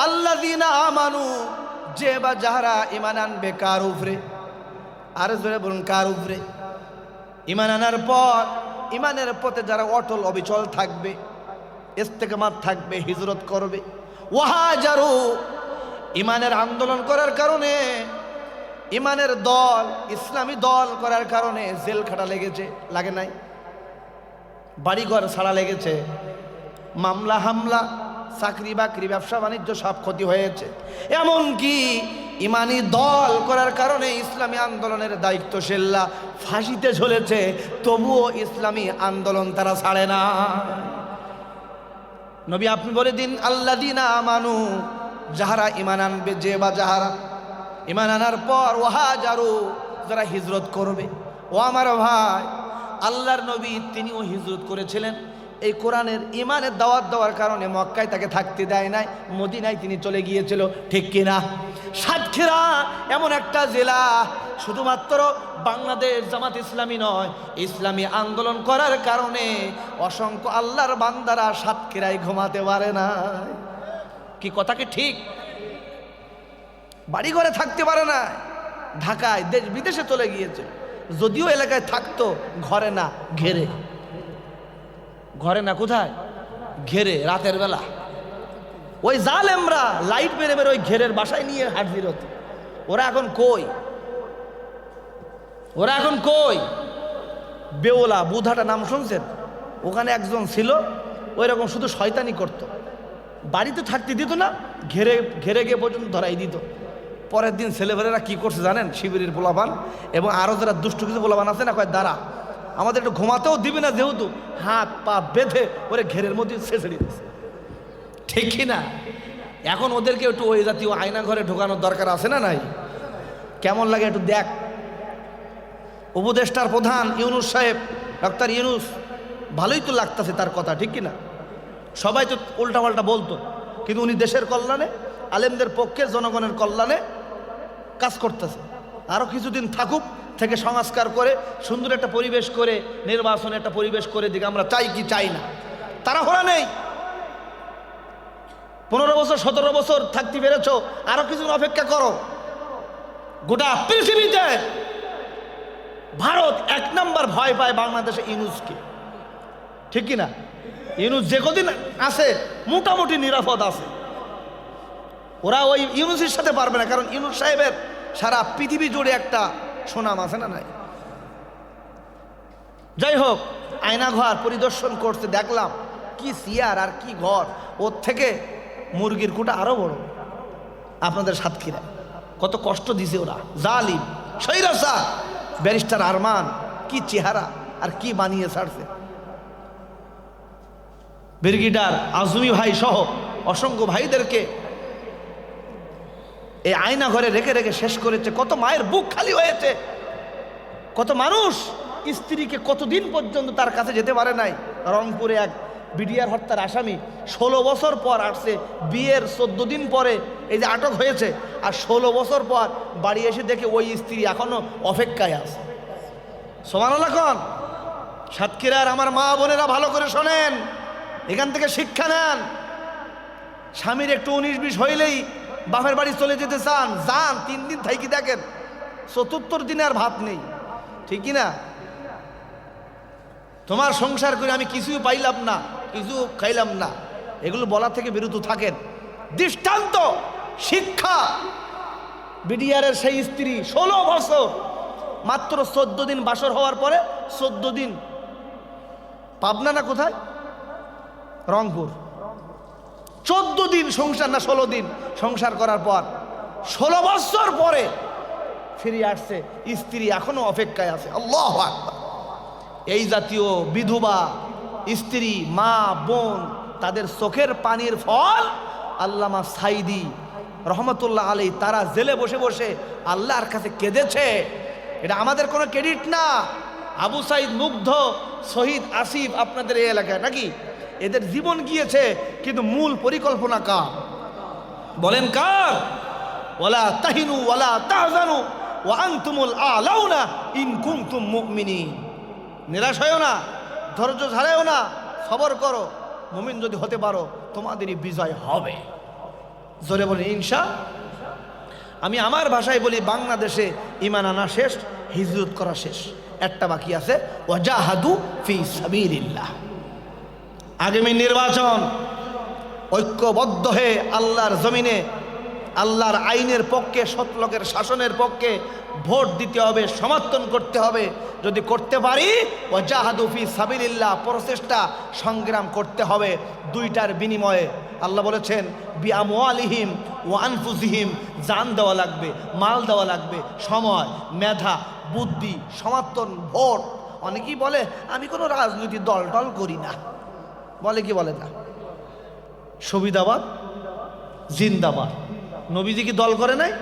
আল্লাযীনা আমানু, যে বা যারা ঈমান আনবে কার উপরে? আর জোরে বলুন কার উপরে? ঈমান আনার পর ঈমানের পথে যারা অটল অবিচল থাকবে, ইস্তেকামাত থাকবে, হিজরত করবে। ওয়াহাজারু, ঈমানের আন্দোলন করার কারণে, ঈমানের দল, ইসলামী দল করার কারণে জেল খাটা লেগেছে, লাগে নাই? বাড়িঘর ছাড়া লেগেছে, মামলা হামলা, চাকরি বাকরি, ব্যবসা বাণিজ্য সব ক্ষতি হয়েছে। এমনকি ইমানি দল করার কারণে ইসলামী আন্দোলনের দায়িত্বশীলরা ফাঁসিতে ঝুলেছে, তবুও ইসলামী আন্দোলন তারা ছাড়ে না। নবী আপনি বলে দিন, আল্লাযীনা আমানু, যাহারা ঈমান আনবে, যে বা যাহারা ঈমান আনার পর ওয়াহাজারু, যারা হিজরত করবে। ও আমার ভাই, আল্লাহর নবী তিনিও হিজরত করেছিলেন। এই কোরআনের ঈমানের দাওয়াত দেওয়ার কারণে মক্কায় তাকে থাকতে দেয় নাই, মদিনায় তিনি চলে গিয়েছিল, ঠিক কিনা? সাতক্ষীরা এমন একটা জেলা, শুধুমাত্র বাংলাদেশ জামাত ইসলামী নয়, ইসলামী আন্দোলন করার কারণে অসংখ্য আল্লাহর বান্দারা সাতক্ষীরায় ঘুমাতে পারে না। কি কথা কি ঠিক? বাড়ি ঘরে থাকতে পারে না, ঢাকায়, দেশ বিদেশে চলে গিয়েছে। যদিও এলাকায় থাকতো, ঘরে না, ঘেরে। ঘরে না, কোথায়? ঘেরে, রাতের বেলা। ওই জালেমরা লাইট মেরে মেরে ওই ঘেরের বাসায় নিয়ে হাজির হতো। ওরা এখন কই? ওরা এখন কই? বেওলা বুধাটা নাম শুনছেন? ওখানে একজন ছিল, ওই রকম শুধু শয়তানি করত, বাড়িতে থাকতে দিত না, ঘেরে ঘেরে গিয়ে পর্যন্ত ধরাই দিত। পরের দিন ছেলেমেয়েরা কি করছে জানেন? শিবিরের পোলাপান এবং আরও যারা দুষ্টু কিছু পোলাপান আছে না, কয় দাঁড়া, আমাদের একটু ঘুমাতেও দিবি না, যেহেতু হাত পা বেঁধে ওরে ঘেরের মধ্যে ছেড়ে দিচ্ছে, ঠিক কিনা? এখন ওদেরকে একটু ওই জাতীয় আয়না ঘরে ঢোকানোর দরকার আছে না নাই? কেমন লাগে একটু দেখ। উপদেষ্টার প্রধান ইউনূস সাহেব, ডক্টর ইউনূস, ভালোই তো লাগতেছে তার কথা, ঠিক কিনা? সবাই তো উল্টাপাল্টা বলতো, কিন্তু উনি দেশের কল্যাণে, আলেমদের পক্ষে, জনগণের কল্যাণে কাজ করতেছে। আরও কিছুদিন থাকুক, থেকে সংস্কার করে সুন্দর একটা পরিবেশ করে, নির্বাচনে একটা পরিবেশ করে দিকে আমরা চাই কি চাই না, তাড়াহুড়া নেই। 15 বছর 17 বছর থাকতে পেরেছ, আরো কিছুদিন অপেক্ষা করো। গোটা পৃথিবীতে ভারত 1 নম্বর ভয় পায় বাংলাদেশে ইউনূসকে, ঠিক কিনা? ইউনূস যে কদিন আছে মোটামুটি নিরাপদ আছে। ওরা ওই ইউনূসের সাথে পারবে না, কারণ ইউনূস সাহেবের সারা পৃথিবী জুড়ে একটা সুনাম আছে না নাই? যাই হোক, আয়না ঘর পরিদর্শন করতে দেখলাম, কি চেয়ার আর কি ঘর, ওর থেকে মুরগির কুটা আরো বড়। আপনাদের সাতক্ষীরা কত কষ্ট দিছে ওরা, জালিম, স্বৈরাচার। ব্যারিস্টার আরমান, কি চেহারা, আর কি বানিয়ে ছাড়ছে। ব্রিগেডিয়ার আজমি ভাই সহ অসংখ্য ভাইদেরকে এই আয়না ঘরে রেখে রেখে শেষ করেছে। কত মায়ের বুক খালি হয়েছে, কত মানুষ স্ত্রীকে কতদিন পর্যন্ত তার কাছে যেতে পারে নাই। রংপুরে এক বিডিআর হত্যার আসামি 16 বছর পর আসছে, বিয়ের 14 দিন পরে এই যে আটক হয়েছে, আর 16 বছর পর বাড়ি এসে দেখে ওই স্ত্রী এখনো অপেক্ষায় আছে। সুবহানাল্লাহ। কোন সাতক্ষীরার আমার মা বোনেরা ভালো করে শোনেন, এখান থেকে শিক্ষা নেন। স্বামীর একটু 19-20 হইলেই বাপের বাড়ি চলে যেতে চান, যান 3 দিন থাকি দেখেন, 74 দিনে আর ভাত নেই, ঠিক কি না? তোমার সংসার করে আমি কিছু পাইলাম না, কিছু খাইলাম না, এগুলো বলা থেকে বিরত থাকেন। দৃষ্টান্ত শিক্ষা। বিডিআরের সেই স্ত্রী 16 বছর, মাত্র 14 দিন বাসর হওয়ার পরে 14 দিন পাবনা না কোথায়, রংপুর, 14 দিন সংসার না 16 দিন সংসার করার পর 16 বছর পরে ফিরে আসছে, স্ত্রী এখনো অপেক্ষায় আছে। আল্লাহু আকবার। এই জাতীয় বিধবা স্ত্রী, মা বোন, তাদের চোখের পানির ফল আল্লামা সাইদি রহমতুল্লাহ আলাইহি তারা জেলে বসে বসে আল্লাহর কাছে কেঁদেছে। এটা আমাদের কোনো ক্রেডিট না। আবু সাইদ মুগ্ধ, শহীদ আসিফ আপনাদের এই এলাকায় নাকি, এদের জীবন গিয়েছে, কিন্তু মূল পরিকল্পনা কার বলেন? কার? ওয়ালা তাহিনু ওয়ালা তাহজানু ওয়া আনতুমুল আলাউনা ইন কুনতুম মুমিনিন। নিরাশ হয়ো না, ধৈর্য হারায়ও না, সবর করো, মুমিন যদি হতে পারো তোমাদেরই বিজয় হবে। জোরে বলেন ইনশা। আমি আমার ভাষায় বলি, বাংলাদেশে ঈমান আনা শেষ, হিজরত করা শেষ, একটা বাকি আছে, ওয়াজাহাদু ফি সাবিলিল্লাহ। আগামী নির্বাচন ঐক্যবদ্ধ হয়ে আল্লাহর জমিনে আল্লাহর আইনের পক্ষে, সৎলোকের শাসনের পক্ষে ভোট দিতে হবে, সমর্থন করতে হবে। যদি করতে পারি, ওয়াজাহাদু ফি সাবিলিল্লাহ, প্রচেষ্টা সংগ্রাম করতে হবে। দুইটার বিনিময়ে আল্লাহ বলেছেন বিআমওয়ালিহিম ওয়া আনফুসিহিম, জান দেওয়া লাগবে, মাল দেওয়া লাগবে, সময়, মেধা, বুদ্ধি, সমর্থন, ভোট। অনেকেই বলে আমি কোনো রাজনৈতিক দল টল করি না, বলে কি বলে না, সুবিধাবাদ জিন্দাবাদ। নবীজি কি দল করে নাই?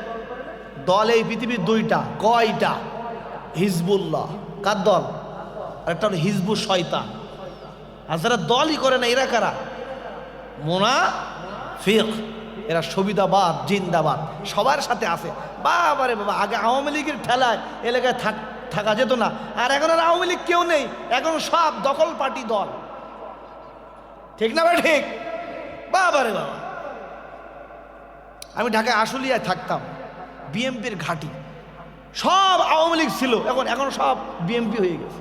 দল এই পৃথিবীর দুইটা, কয়টা? হিজবুল্লাহ, কার দল? আর একটা হলো হিজবুল শয়তান। আর যারা দলই করে না এরা কারা? মুনাফিক। এরা সুবিধাবাদ জিন্দাবাদ সবার সাথে আছে। বাবারে বাবা, আগে আওয়ামী লীগের ঠেলায় এলাকায় থাকা যেত না, আর এখন আর আওয়ামী লীগ কেউ নেই, এখন সব দখল পার্টি দল, ঠিক না ভাই? ঠিক। বাবারে বাবা, আমি ঢাকায় আশুলিয়ায় থাকতাম, বিএমপির ঘাঁটি, সব আওয়ামী লীগ ছিল, এখন সব বিএমপি হয়ে গেছে।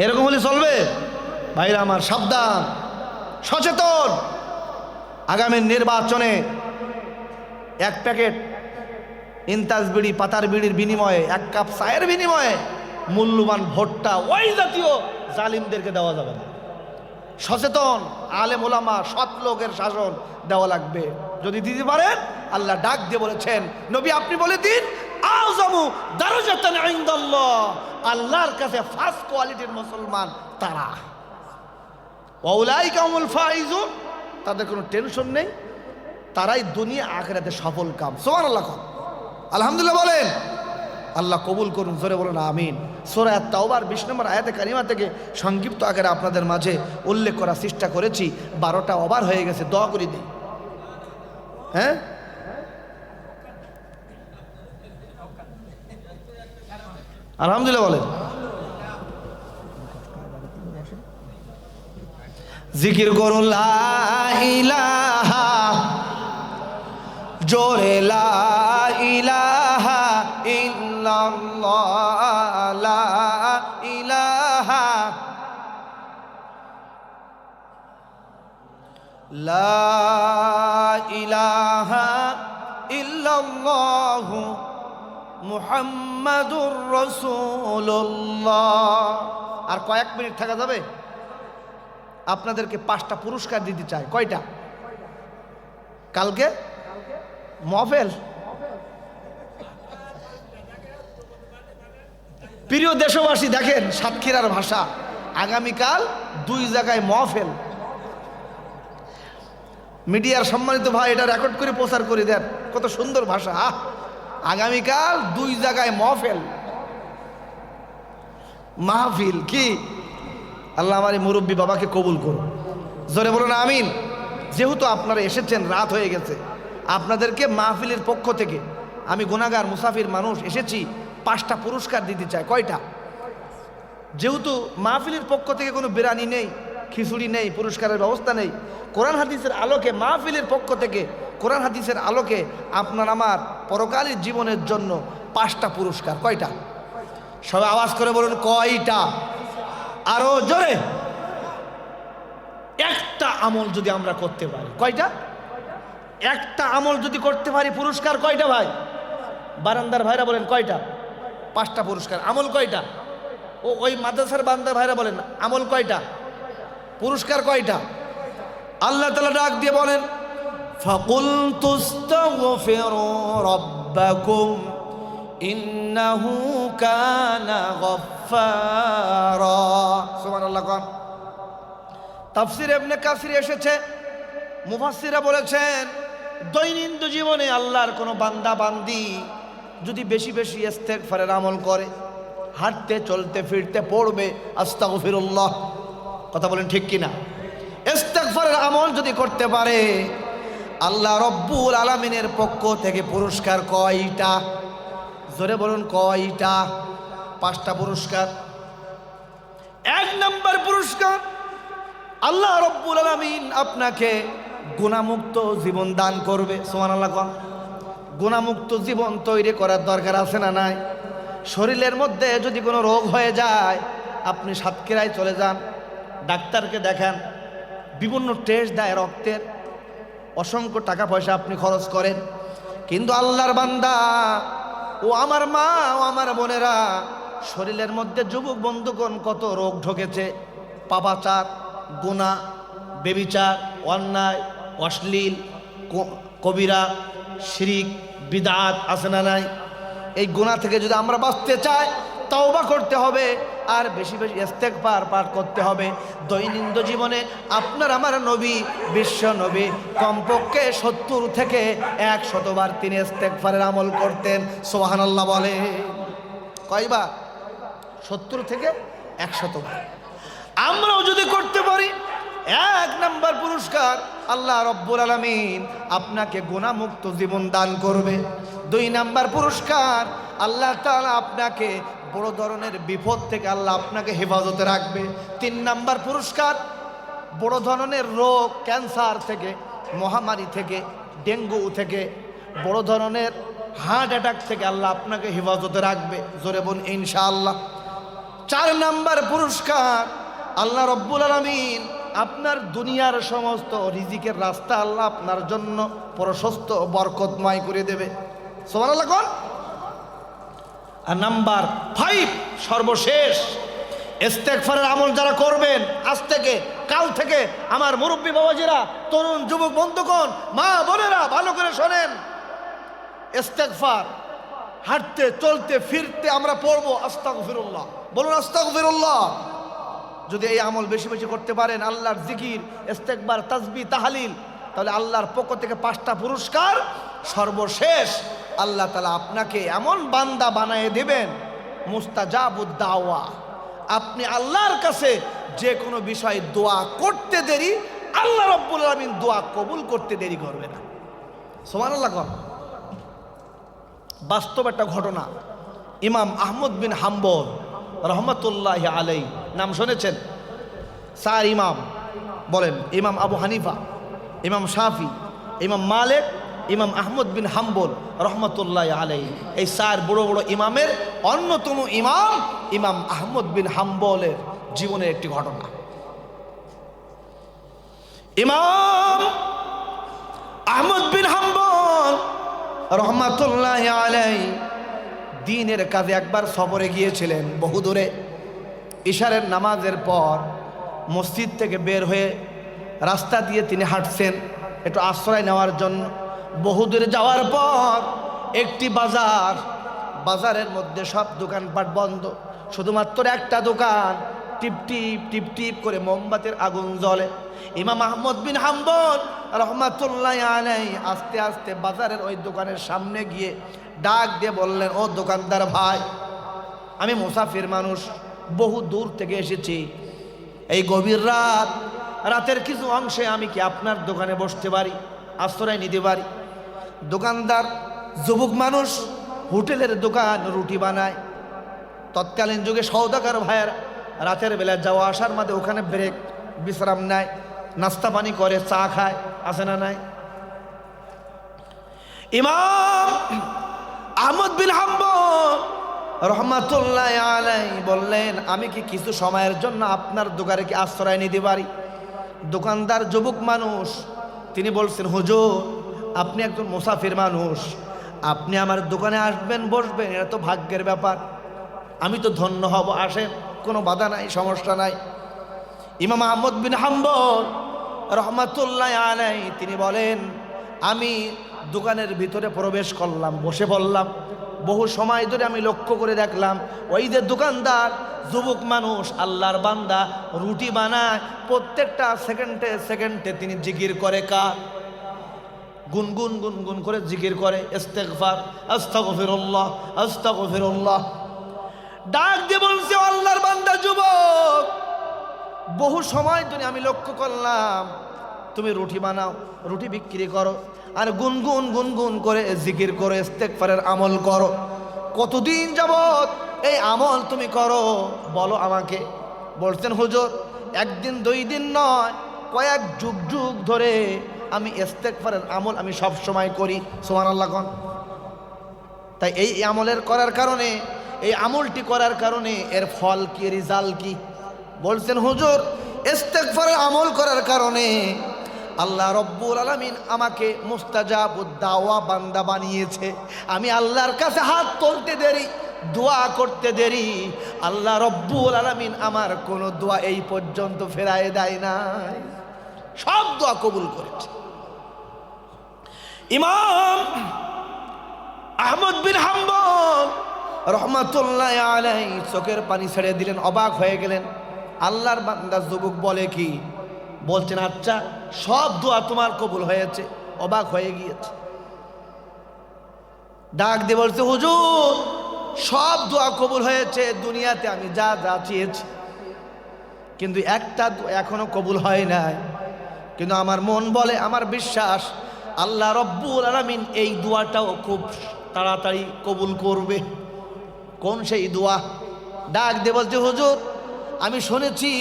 এরকম হলে চলবে? ভাইরা আমার, সাবধান, সচেতন। আগামী নির্বাচনে 1 প্যাকেট ইনতাজ বিড়ি, পাতার বিড়ির বিনিময়ে, 1 কাপ চায়ের বিনিময়ে মূল্যবান ভোটটা ওই জাতীয় জালিমদেরকে দেওয়া যাবে না। সচেতন আলেম ওলামা, সৎ লোকের শাসন দেওয়া লাগবে। যদি দিতে পারেন, আল্লাহ ডাক দিয়ে বলেছেন, নবী আপনি বলে দিন, আযমু দারাজাতান ইনদাল্লাহ, আল্লাহর কাছে ফার্স্ট কোয়ালিটির মুসলমান তারা। ওয়া উলাইকা হুমুল ফাইজুন, তাদের কোনো টেনশন নেই, তারাই দুনিয়া আখিরাতে সফল কাম। সুবহানাল্লাহ, আলহামদুলিল্লাহ বলেন। আল্লাহ কবুল করুন, জোরে বলুন আমিন। সূরা আত-তাওবার 20 নম্বর আয়াতে কারিমা থেকে সংক্ষিপ্ত আকারে আপনাদের মাঝে উল্লেখ করার চেষ্টা করেছি। 12টা ওভার হয়ে গেছে, দোয়া করে দিই। হ্যাঁ, আলহামদুলিল্লাহ বলেন। জিকির করুন লা ইলাহা, জোরে লা ইলাহা ইল্লাল্লাহ, লা ইলাহা, লা ইলাহা ইল্লাল্লাহ মুহাম্মাদুর রাসূলুল্লাহ। আর কয়েক মিনিট থাকা যাবে? আপনাদেরকে 5টা পুরস্কার দিতে চাই। কয়টা? কালকে মহফিল প্রিয় দেশবাসী, দেখেন সাতক্ষীরার ভাষা। আগামীকাল 2 জায়গায় মাহফিল। মিডিয়ার সম্মানিত ভাই এটা রেকর্ড করে প্রচার করে দেন, কত সুন্দর ভাষা। আগামীকাল 2 জায়গায় মাহফিল কি? আল্লাহ আমার এই মুরব্বী বাবাকে কবুল করুন, জোরে বলুন আমিন। যেহেতু আপনারা এসেছেন, রাত হয়ে গেছে, আপনাদেরকে মাহফিলের পক্ষ থেকে আমি গুনাহগার মুসাফির মানুষ এসেছি, 5টা পুরস্কার দিতে চাই। কয়টা? যেহেতু মাহফিলের পক্ষ থেকে কোনো বিরানি নেই, খিচুড়ি নেই, পুরস্কারের ব্যবস্থা নেই, কোরআন হাদিসের আলোকে মাহফিলের পক্ষ থেকে কোরআন হাদিসের আলোকে আপনার আমার পরকালীন জীবনের জন্য 5টা পুরস্কার। কয়টা? সবাই আওয়াজ করে বলুন কয়টা? আরো জোরে। একটা আমল যদি আমরা করতে পারি, কয়টা? একটা আমল যদি করতে পারি, পুরস্কার কয়টা ভাই? বারান্দার ভাইরা বলেন কয়টা? 5টা পুরস্কার। আমল কয়টা? ওই মাদ্রাসার বান্দার ভাইরা বলেন আমল কয়টা? পুরস্কার কয়টা? আল্লাহ তাআলা ডাক দিয়ে বলেন, ফাকুলতু আস্তাগফিরু রাব্বাকুম ইন্নাহু কানা গফফারা। সুবহানাল্লাহ। কোন তাফসীর ইবনে কাসির এসেছে, মুফাসসিররা বলেছেন দৈনন্দিন জীবনে আল্লাহর কোনো বান্দা বান্দি যদি বেশি বেশি ইস্তেগফারের আমল করে, হাঁটতে চলতে ফিরতে পড়বে আস্তাগফিরুল্লাহ। কথা বলেন ঠিক কিনা? ইস্তেগফারের আমল যদি করতে পারে, আল্লাহ রব্বুল আলামিনের পক্ষ থেকে পুরস্কার কয়টা? জোরে বলুন কয়টা? 5টা পুরস্কার। 1 নম্বর পুরস্কার, আল্লাহ রব্বুল আলামিন আপনাকে গুনাহমুক্ত জীবন দান করবে। সুবহানাল্লাহ। কোন গুনাহমুক্ত জীবন তৈরি করার দরকার আছে না নাই? শরীরের মধ্যে যদি কোনো রোগ হয়ে যায়, আপনি সাতক্ষীরায় চলে যান, ডাক্তারকে দেখান, বিভিন্ন টেস্ট দেয় রক্তের, অসংখ্য টাকা পয়সা আপনি খরচ করেন, কিন্তু আল্লাহর বান্দা ও আমার মা ও আমার বোনেরা, শরীরের মধ্যে যুবক বন্ধুগণ কত রোগ ঢোকেছে। পাপাচার, গুনাহ, বেবিচার, অন্যায়, অশ্লীল, কবিরা, শিরিক, বিদআত আছে না নাই? এই গুনাহ থেকে যদি আমরা বাঁচতে চাই, তওবা করতে হবে আর বেশি বেশি ইস্তেগফার পাঠ করতে হবে। দৈনন্দিন জীবনে আপনার আমার নবী, বিশ্ব নবী কমপক্ষে 70 থেকে 100 বার তিনি ইস্তেগফারের আমল করতেন। সুবহানাল্লাহ বলে। কয়বার? 70 থেকে 100 বার। আমরাও যদি করতে পারি, 1 নম্বর পুরস্কার, আল্লাহ রব্বুল আলামিন আপনাকে গুনাহমুক্ত জীবন দান করবে। 2 নম্বর পুরস্কার, আল্লাহ তাআলা আপনাকে বড় ধরনের বিপদ থেকে আল্লাহ আপনাকে হেফাজতে রাখবে। 3 নম্বর পুরস্কার, বড় ধরনের রোগ, ক্যান্সার থেকে, মহামারী থেকে, ডেঙ্গু থেকে, বড় ধরনের হার্ট অ্যাটাক থেকে আল্লাহ আপনাকে হেফাজতে রাখবে। জোরে বলুন ইনশাআল্লাহ। 4 নম্বর পুরস্কার, আল্লাহ রব্বুল আলামিন আপনার দুনিয়ার সমস্ত রিজিকের রাস্তা আল্লাহ আপনার জন্য প্রশস্ত বরকতময় করে দেবে। সুবহানাল্লাহ। কোন? আর নাম্বার 5, সর্বশেষ, ইস্তেগফারের আমল যারা করবেন আজ থেকে, কাল থেকে, আমার মুরব্বী বাবাজিরা, তরুণ যুবক বন্ধুগণ, মা বোনেরা, ভালো করে শোনেন। ইস্তেগফার হাঁটতে চলতে ফিরতে আমরা পড়বো আস্তাগফিরুল্লাহ। বলুন আস্তাগফিরুল্লাহ। যদি এই আমল বেশি বেশি করতে পারেন, আল্লাহর জিকির, ইস্তেগফার, তাসবিহ, তাহলিল, তাহলে আল্লাহর পক্ষ থেকে 5টা পুরস্কার। সর্বশেষ, আল্লাহ তাআলা আপনাকে এমন বান্দা বানিয়ে দেবেন, মুস্তাজাবুদ দাওয়া। আপনি আল্লাহর কাছে যে কোনো বিষয়ে দোয়া করতে দেরি, আল্লাহ রব্বুল আলামিন দোয়া কবুল করতে দেরি করবে না। সুবহানাল্লাহ। বাস্তব একটা ঘটনা। ইমাম আহমদ বিন হাম্বল রহমতুল্লাহ আলাই, নাম শুনেছেন? 4 ইমাম বলেন, ইমাম আবু হানিফা, ইমাম শাফি, ইমাম মালিক, ইমাম আহমদ বিন হাম্বল রহমতুল্লাহ আলাই। এই 4 বড় বড় ইমামের অন্যতম ইমাম ইমাম আহমদ বিন হাম্বলের জীবনের একটি ঘটনা। ইমাম আহমদ বিন হাম্বল রহমতুল্লাহ আলাই দিনের কাজে একবার সফরে গিয়েছিলেন বহু দূরে। ইশারের নামাজের পর মসজিদ থেকে বের হয়ে রাস্তা দিয়ে তিনি হাঁটছেন একটু আশ্রয় নেওয়ার জন্য। বহু দূরে যাওয়ার পর একটি বাজারের মধ্যে সব দোকানপাট বন্ধ, শুধুমাত্র একটা দোকান টিপ টিপ টিপ টিপ করে মোমবাতির আগুন জ্বলে। ইমাম আহমদ বিন হাম্বল রহমাতুল্লাহ আলাইহি আস্তে আস্তে বাজারের ওই দোকানের সামনে গিয়ে ডাক দিয়ে বললেন, ও দোকানদার ভাই, আমি মুসাফির মানুষ, বহু দূর থেকে এসেছি। এই গভীর রাতের কিছু অংশে আমি কি আপনার দোকানে বসতে পারি, আশ্রয় নিতে পারি? দোকানদার যুবক মানুষ, হোটেলের দোকান, রুটি বানায়। তৎকালীন যুগে সওদাগর ভাইয়ের রাতের বেলা যাওয়া আসার মধ্যে ওখানে ব্রেক, বিশ্রাম নেয়, নাস্তা পানি করে, চা খায়, আছে না নাই? ইমাম আহমদ বিন হাম্বল রহমাতুল্লাহ আলাইহি বললেন, আমি কি কিছু সময়ের জন্য আপনার দোকানে কি আশ্রয় নিতে পারি? দোকানদার যুবক মানুষ, তিনি বলছেন, হুজুর, আপনি একজন মুসাফির মানুষ, আপনি আমার দোকানে আসবেন, বসবেন, এটা তো ভাগ্যের ব্যাপার, আমি তো ধন্য হব, আসেন, কোনো বাধা নাই, সমস্যা নাই। ইমাম আহমদ বিন হাম্বল রহমাতুল্লাহ আলাইহি তিনি বলেন, আমি দোকানের ভিতরে প্রবেশ করলাম, বসে পড়লাম। বহু সময় ধরে আমি লক্ষ্য করে দেখলাম, ওই যে দোকানদার যুবক মানুষ, আল্লাহর বান্দা, রুটি বানায়, প্রত্যেকটা সেকেন্ডে সেকেন্ডে তিনি জিকির করে, কার? গুনগুন গুনগুন করে জিকির করে, ইস্তেগফার, আস্তাগফিরুল্লাহ, আস্তাগফিরুল্লাহ। ডাক দিয়ে বলছে, আল্লাহর বান্দা যুবক, বহু সময় ধরে আমি লক্ষ্য করলাম তুমি রুটি বানাও, রুটি বিক্রি করো, আর গুনগুন গুনগুন করে জিকির করে ইস্তেগফারের আমল করো। কতদিন যাবত এই আমল তুমি করো বলো আমাকে? বলছেন, হুজুর, একদিন দুই দিন নয়, কয়েক যুগ যুগ ধরে আমি ইস্তেগফারের আমল আমি সব সময় করি। সুবহানাল্লাহ কোন? তাই এই আমলের করার কারণে, এই আমলটি করার কারণে এর ফল কি, রেজাল্ট কি? বলছেন, হুজুর, ইস্তেগফারের আমল করার কারণে আল্লাহ রব্বুল আলামিন আমাকে মুস্তাজাবুদ দাওয়া বান্দা বানিয়েছে। আমি আল্লাহর কাছে হাত তুলতে দেরি, দোয়া করতে দেরি, আল্লাহ রব্বুল আলামিন আমার কোনো দোয়া এই পর্যন্ত ফেরায় দেয় নাই, সব দোয়া কবুল করেছে। ইমাম আহমদ বিন হাম্বল রহমাতুল্লাহ আলাইহি চোখের পানি ছেড়ে দিলেন, অবাক হয়ে গেলেন। আল্লাহর বান্দা যুবক বলে কি? বলছেন, আচ্ছা, সব দোয়া তোমার কবুল হয়েছে? অবাক হয়ে গিয়েছে। ডাক দিয়ে বলছে, হুজুর, সব দোয়া কবুল হয়েছে, দুনিয়াতে আমি যা যা চেয়েছি, কিন্তু একটা দোয়া এখনো কবুল হয় নাই। কিন্তু আমার মন বলে, আমার বিশ্বাস, আল্লাহ রব্বুল আলামিন এই দোয়াটাও খুব তাড়াতাড়ি কবুল করবে। কোন সেই দোয়া? ডাক দিয়ে বলছে, হুজুর, আমি শুনেছি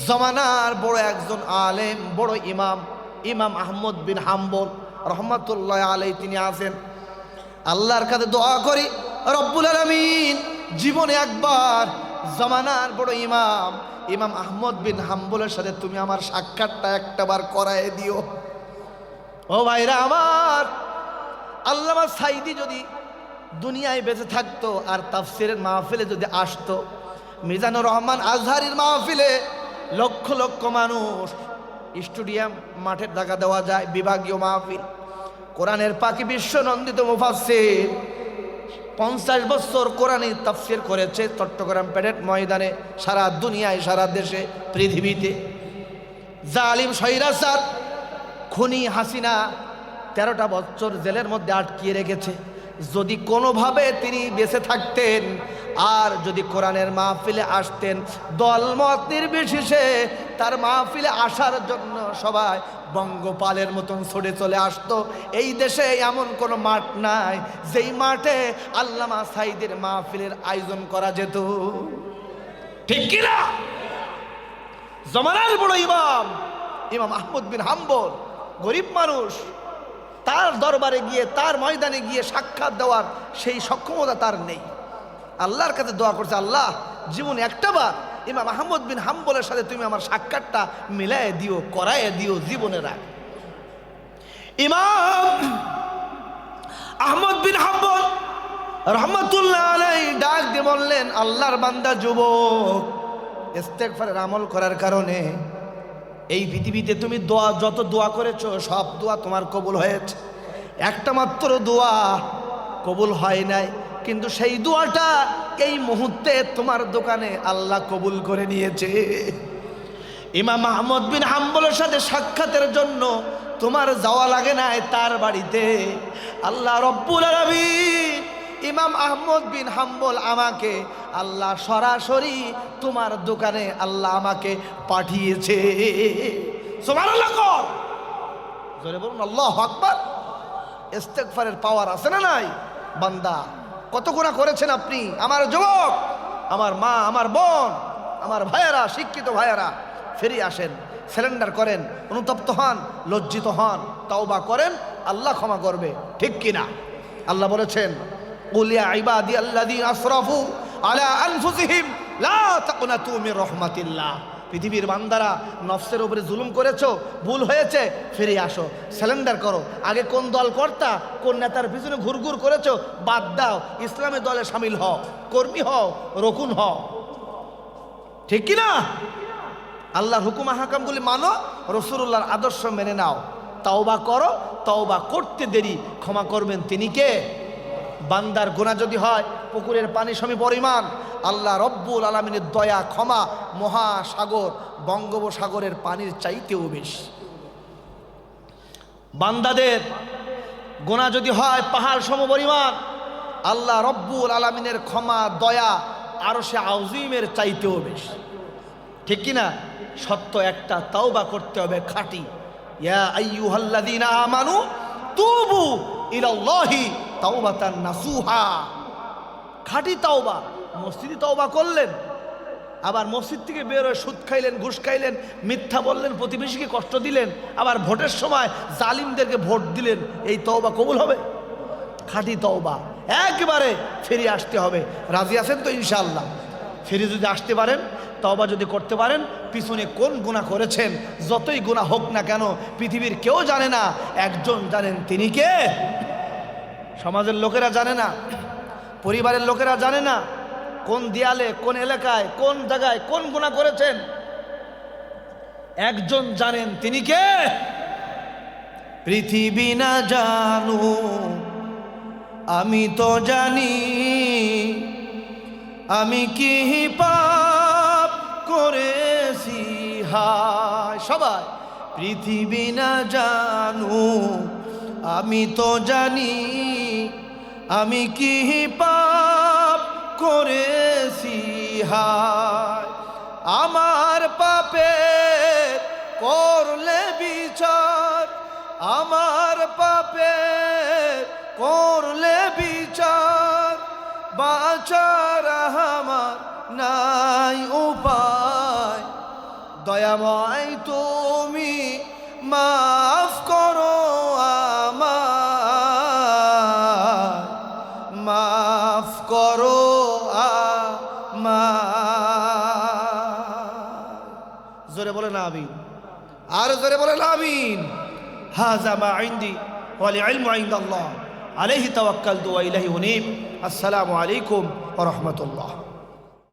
জমানার বড় একজন আলেম, বড় ইমাম, ইমাম আহমদ বিন হাম্বল রহমাতুল্লাহ আলাইহি তিনি আছেন। আল্লাহর কাছে দোয়া করি, রব্বুল আলামিন জীবনে একবার জমানার বড় ইমাম, ইমাম আহমদ বিন হাম্বলের সাথে তুমি আমার সাক্ষাৎটা একটাবার করায় দিও। ও ভাইরা আমার, আল্লামা সাইদি যদি দুনিয়ায় বেঁচে থাকতো আর তাফসিরের মাহফিলে যদি আসতো, মিজানুর রহমান আজহারির মাহফিলে লক্ষ লক্ষ মানুষ, স্টেডিয়াম মাঠের টাকা দেওয়া যায়, বিভাগীয় মাহফিল, কোরআনের পাখি, বিশ্ব নন্দিত মুফাসসির, 50 বছর কোরআনে তাফসির করেছে চট্টগ্রাম প্যারেড ময়দানে, সারা দুনিয়ায়, সারা দেশে, পৃথিবীতে। জালিম স্বৈরাচার খুনি হাসিনা 13টা বছর জেলের মধ্যে আটকিয়ে রেখেছে। যদি কোনোভাবে তিনি বেঁচে থাকতেন আর যদি কোরআনের মাহফিলে আসতেন, দলমত নির্বিশেষে তার মাহফিলে আসার জন্য সবাই বঙ্গপালের মতন ছুটে চলে আসতো। এই দেশে এমন কোনো মাঠ নাই যেই মাঠে আল্লামা সাইদের মাহফিলের আয়োজন করা যেত, ঠিক কিনা? জমানার বড় ইমাম, ইমাম আহমদ বিন হাম্বল, গরিব মানুষ, তার দরবারে গিয়ে, তার ময়দানে গিয়ে সাক্ষাৎ দেওয়ার সেই সক্ষমতা তার নেই। আল্লাহর কাছে দোয়া করছে, আল্লাহ, জীবনে একটাবার ইমাম আহমদ বিন হাম্বলের সাথে তুমি আমার সাক্ষাৎটা মিলাই দিও, করায় দিও জীবনের আগে। ইমাম আহমদ বিন হাম্বল রহমাতুল্লাহ আলাইহি ডাক দিয়ে বললেন, আল্লাহর বান্দা যুবক, ইস্তেগফারের আমল করার কারণে এই পৃথিবীতে তুমি দোয়া, যত দোয়া করেছো সব দোয়া তোমার কবুল হয়েছে। একটা মাত্র দোয়া কবুল হয় নাই, কিন্তু সেই দোয়াটা এই মুহূর্তে তোমার দোকানে আল্লাহ কবুল করে নিয়েছে। ইমাম আহমদ বিন হাম্বলের সাথে সাক্ষাতের জন্য তোমার যাওয়া লাগে না তার বাড়িতে। আল্লাহ রব্বুল আলামিন ইমাম আহমদ বিন হাম্বল আমাকে আল্লাহ সরাসরি তোমার দোকানে আল্লাহ আমাকে পাঠিয়েছে। সুবহানাল্লাহ কর, জোরে বলুন আল্লাহু আকবার। ইস্তেগফারের পাওয়ার আছে না নাই? বান্দা কত গুনাহ করেছেন আপনি, আমার যুবক, আমার মা, আমার বোন, আমার ভাইয়েরা, শিক্ষিত ভাইয়েরা, ফিরে আসেন, সারেন্ডার করেন, অনুতপ্ত হন, লজ্জিত হন, তাওবা করেন, আল্লাহ ক্ষমা করবে, ঠিক কিনা? আল্লাহ বলেছেন কুল ইয়া ইবাদিয়াল্লাযীনা আসরাফু আলা আনফুসিহিম লা তাকনাতু মির রাহমাতিল্লাহ। পৃথিবীর বান্দারা নফসের উপরে জুলুম করেছো, ভুল হয়েছে, ফিরে আসো, সারেন্ডার করো। আগে কোন দল করতা, কোন নেতার পিছনে ঘুরঘুর করেছো, বাদ দাও, ইসলামের দলে শামিল হও, কর্মী হও, রকুন হও, ঠিক কিনা? আল্লাহর হুকুম হাকামগুলি মানো, রাসূলুল্লাহর আদর্শ মেনে নাও, তাওবা করো। তাওবা করতে দেরি ক্ষমা করবেন তিনি কে? বান্দার গুনাহ যদি হয় পুকুরের পানি সম পরিমাণ, আল্লাহ রব্বুল আলামিনের দয়া ক্ষমা মহাসাগর বঙ্গোপসাগরের পানির চাইতেও বেশি। বান্দাদের গুনাহ যদি হয় পাহাড় সম পরিমাণ, আল্লাহ রব্বুল আলামিনের ক্ষমা দয়া আরশে আযীমের চাইতেও বেশি, ঠিক কিনা? সত্য একটা, তাওবা করতে হবে খাঁটি। ইয়া আইয়ুহাল্লাযীনা আমানু তুবু ইলাল্লাহি তাওবাতান নাসুহা। খাঁটি তাওবা। মসজিদে তাওবা করলেন, আবার মসজিদ থেকে বের হয়ে সুদ খাইলেন, ঘুষ খাইলেন, মিথ্যা বললেন, প্রতিবেশীকে কষ্ট দিলেন, আবার ভোটের সময় জালিমদেরকে ভোট দিলেন, এই তওবা কবুল হবে? খাঁটি তওবা, একবারে ফিরে আসতে হবে। রাজি আছেন তো ইনশাআল্লাহ? ফিরে যদি আসতে পারেন, তওবা যদি করতে পারেন, পিছনে কোন গুনাহ করেছেন, যতই গুনাহ হোক না কেন, পৃথিবীর কেউ জানে না, একজন জানেন, তিনি কে? সমাজের লোকেরা জানে না, পরিবারের লোকেরা জানে না, কোন দেয়ালে, কোন এলাকায়, কোন জায়গায় কোন গুনাহ করেছেন, একজন জানেন, তিনি কে? পৃথিবী না জানু আমি তো জানি, আমি কি পাপ করেছি হায়। সবাই পৃথিবী না জানু আমি তো জানি, আমি কি পাপ করেছি হায়। আমার পাপের করলে বিচার, আমার পাপের করলে বিচার, বাঁচার আমার নাই উপায়। দয়াময় তুমি মাফ করো আমায়, মাফ করো আমায়। জোরে বলে না আমিন, আর জোরে বলে না আমিন। হাযা মা ইনদি ওয়াল ইলমু ইনদাল্লাহ আলাইহি তাওয়াক্কালতু ওয়া ইলাইহি উনীব। আসসালামু আলাইকুম ওয়া রাহমাতুল্লাহ।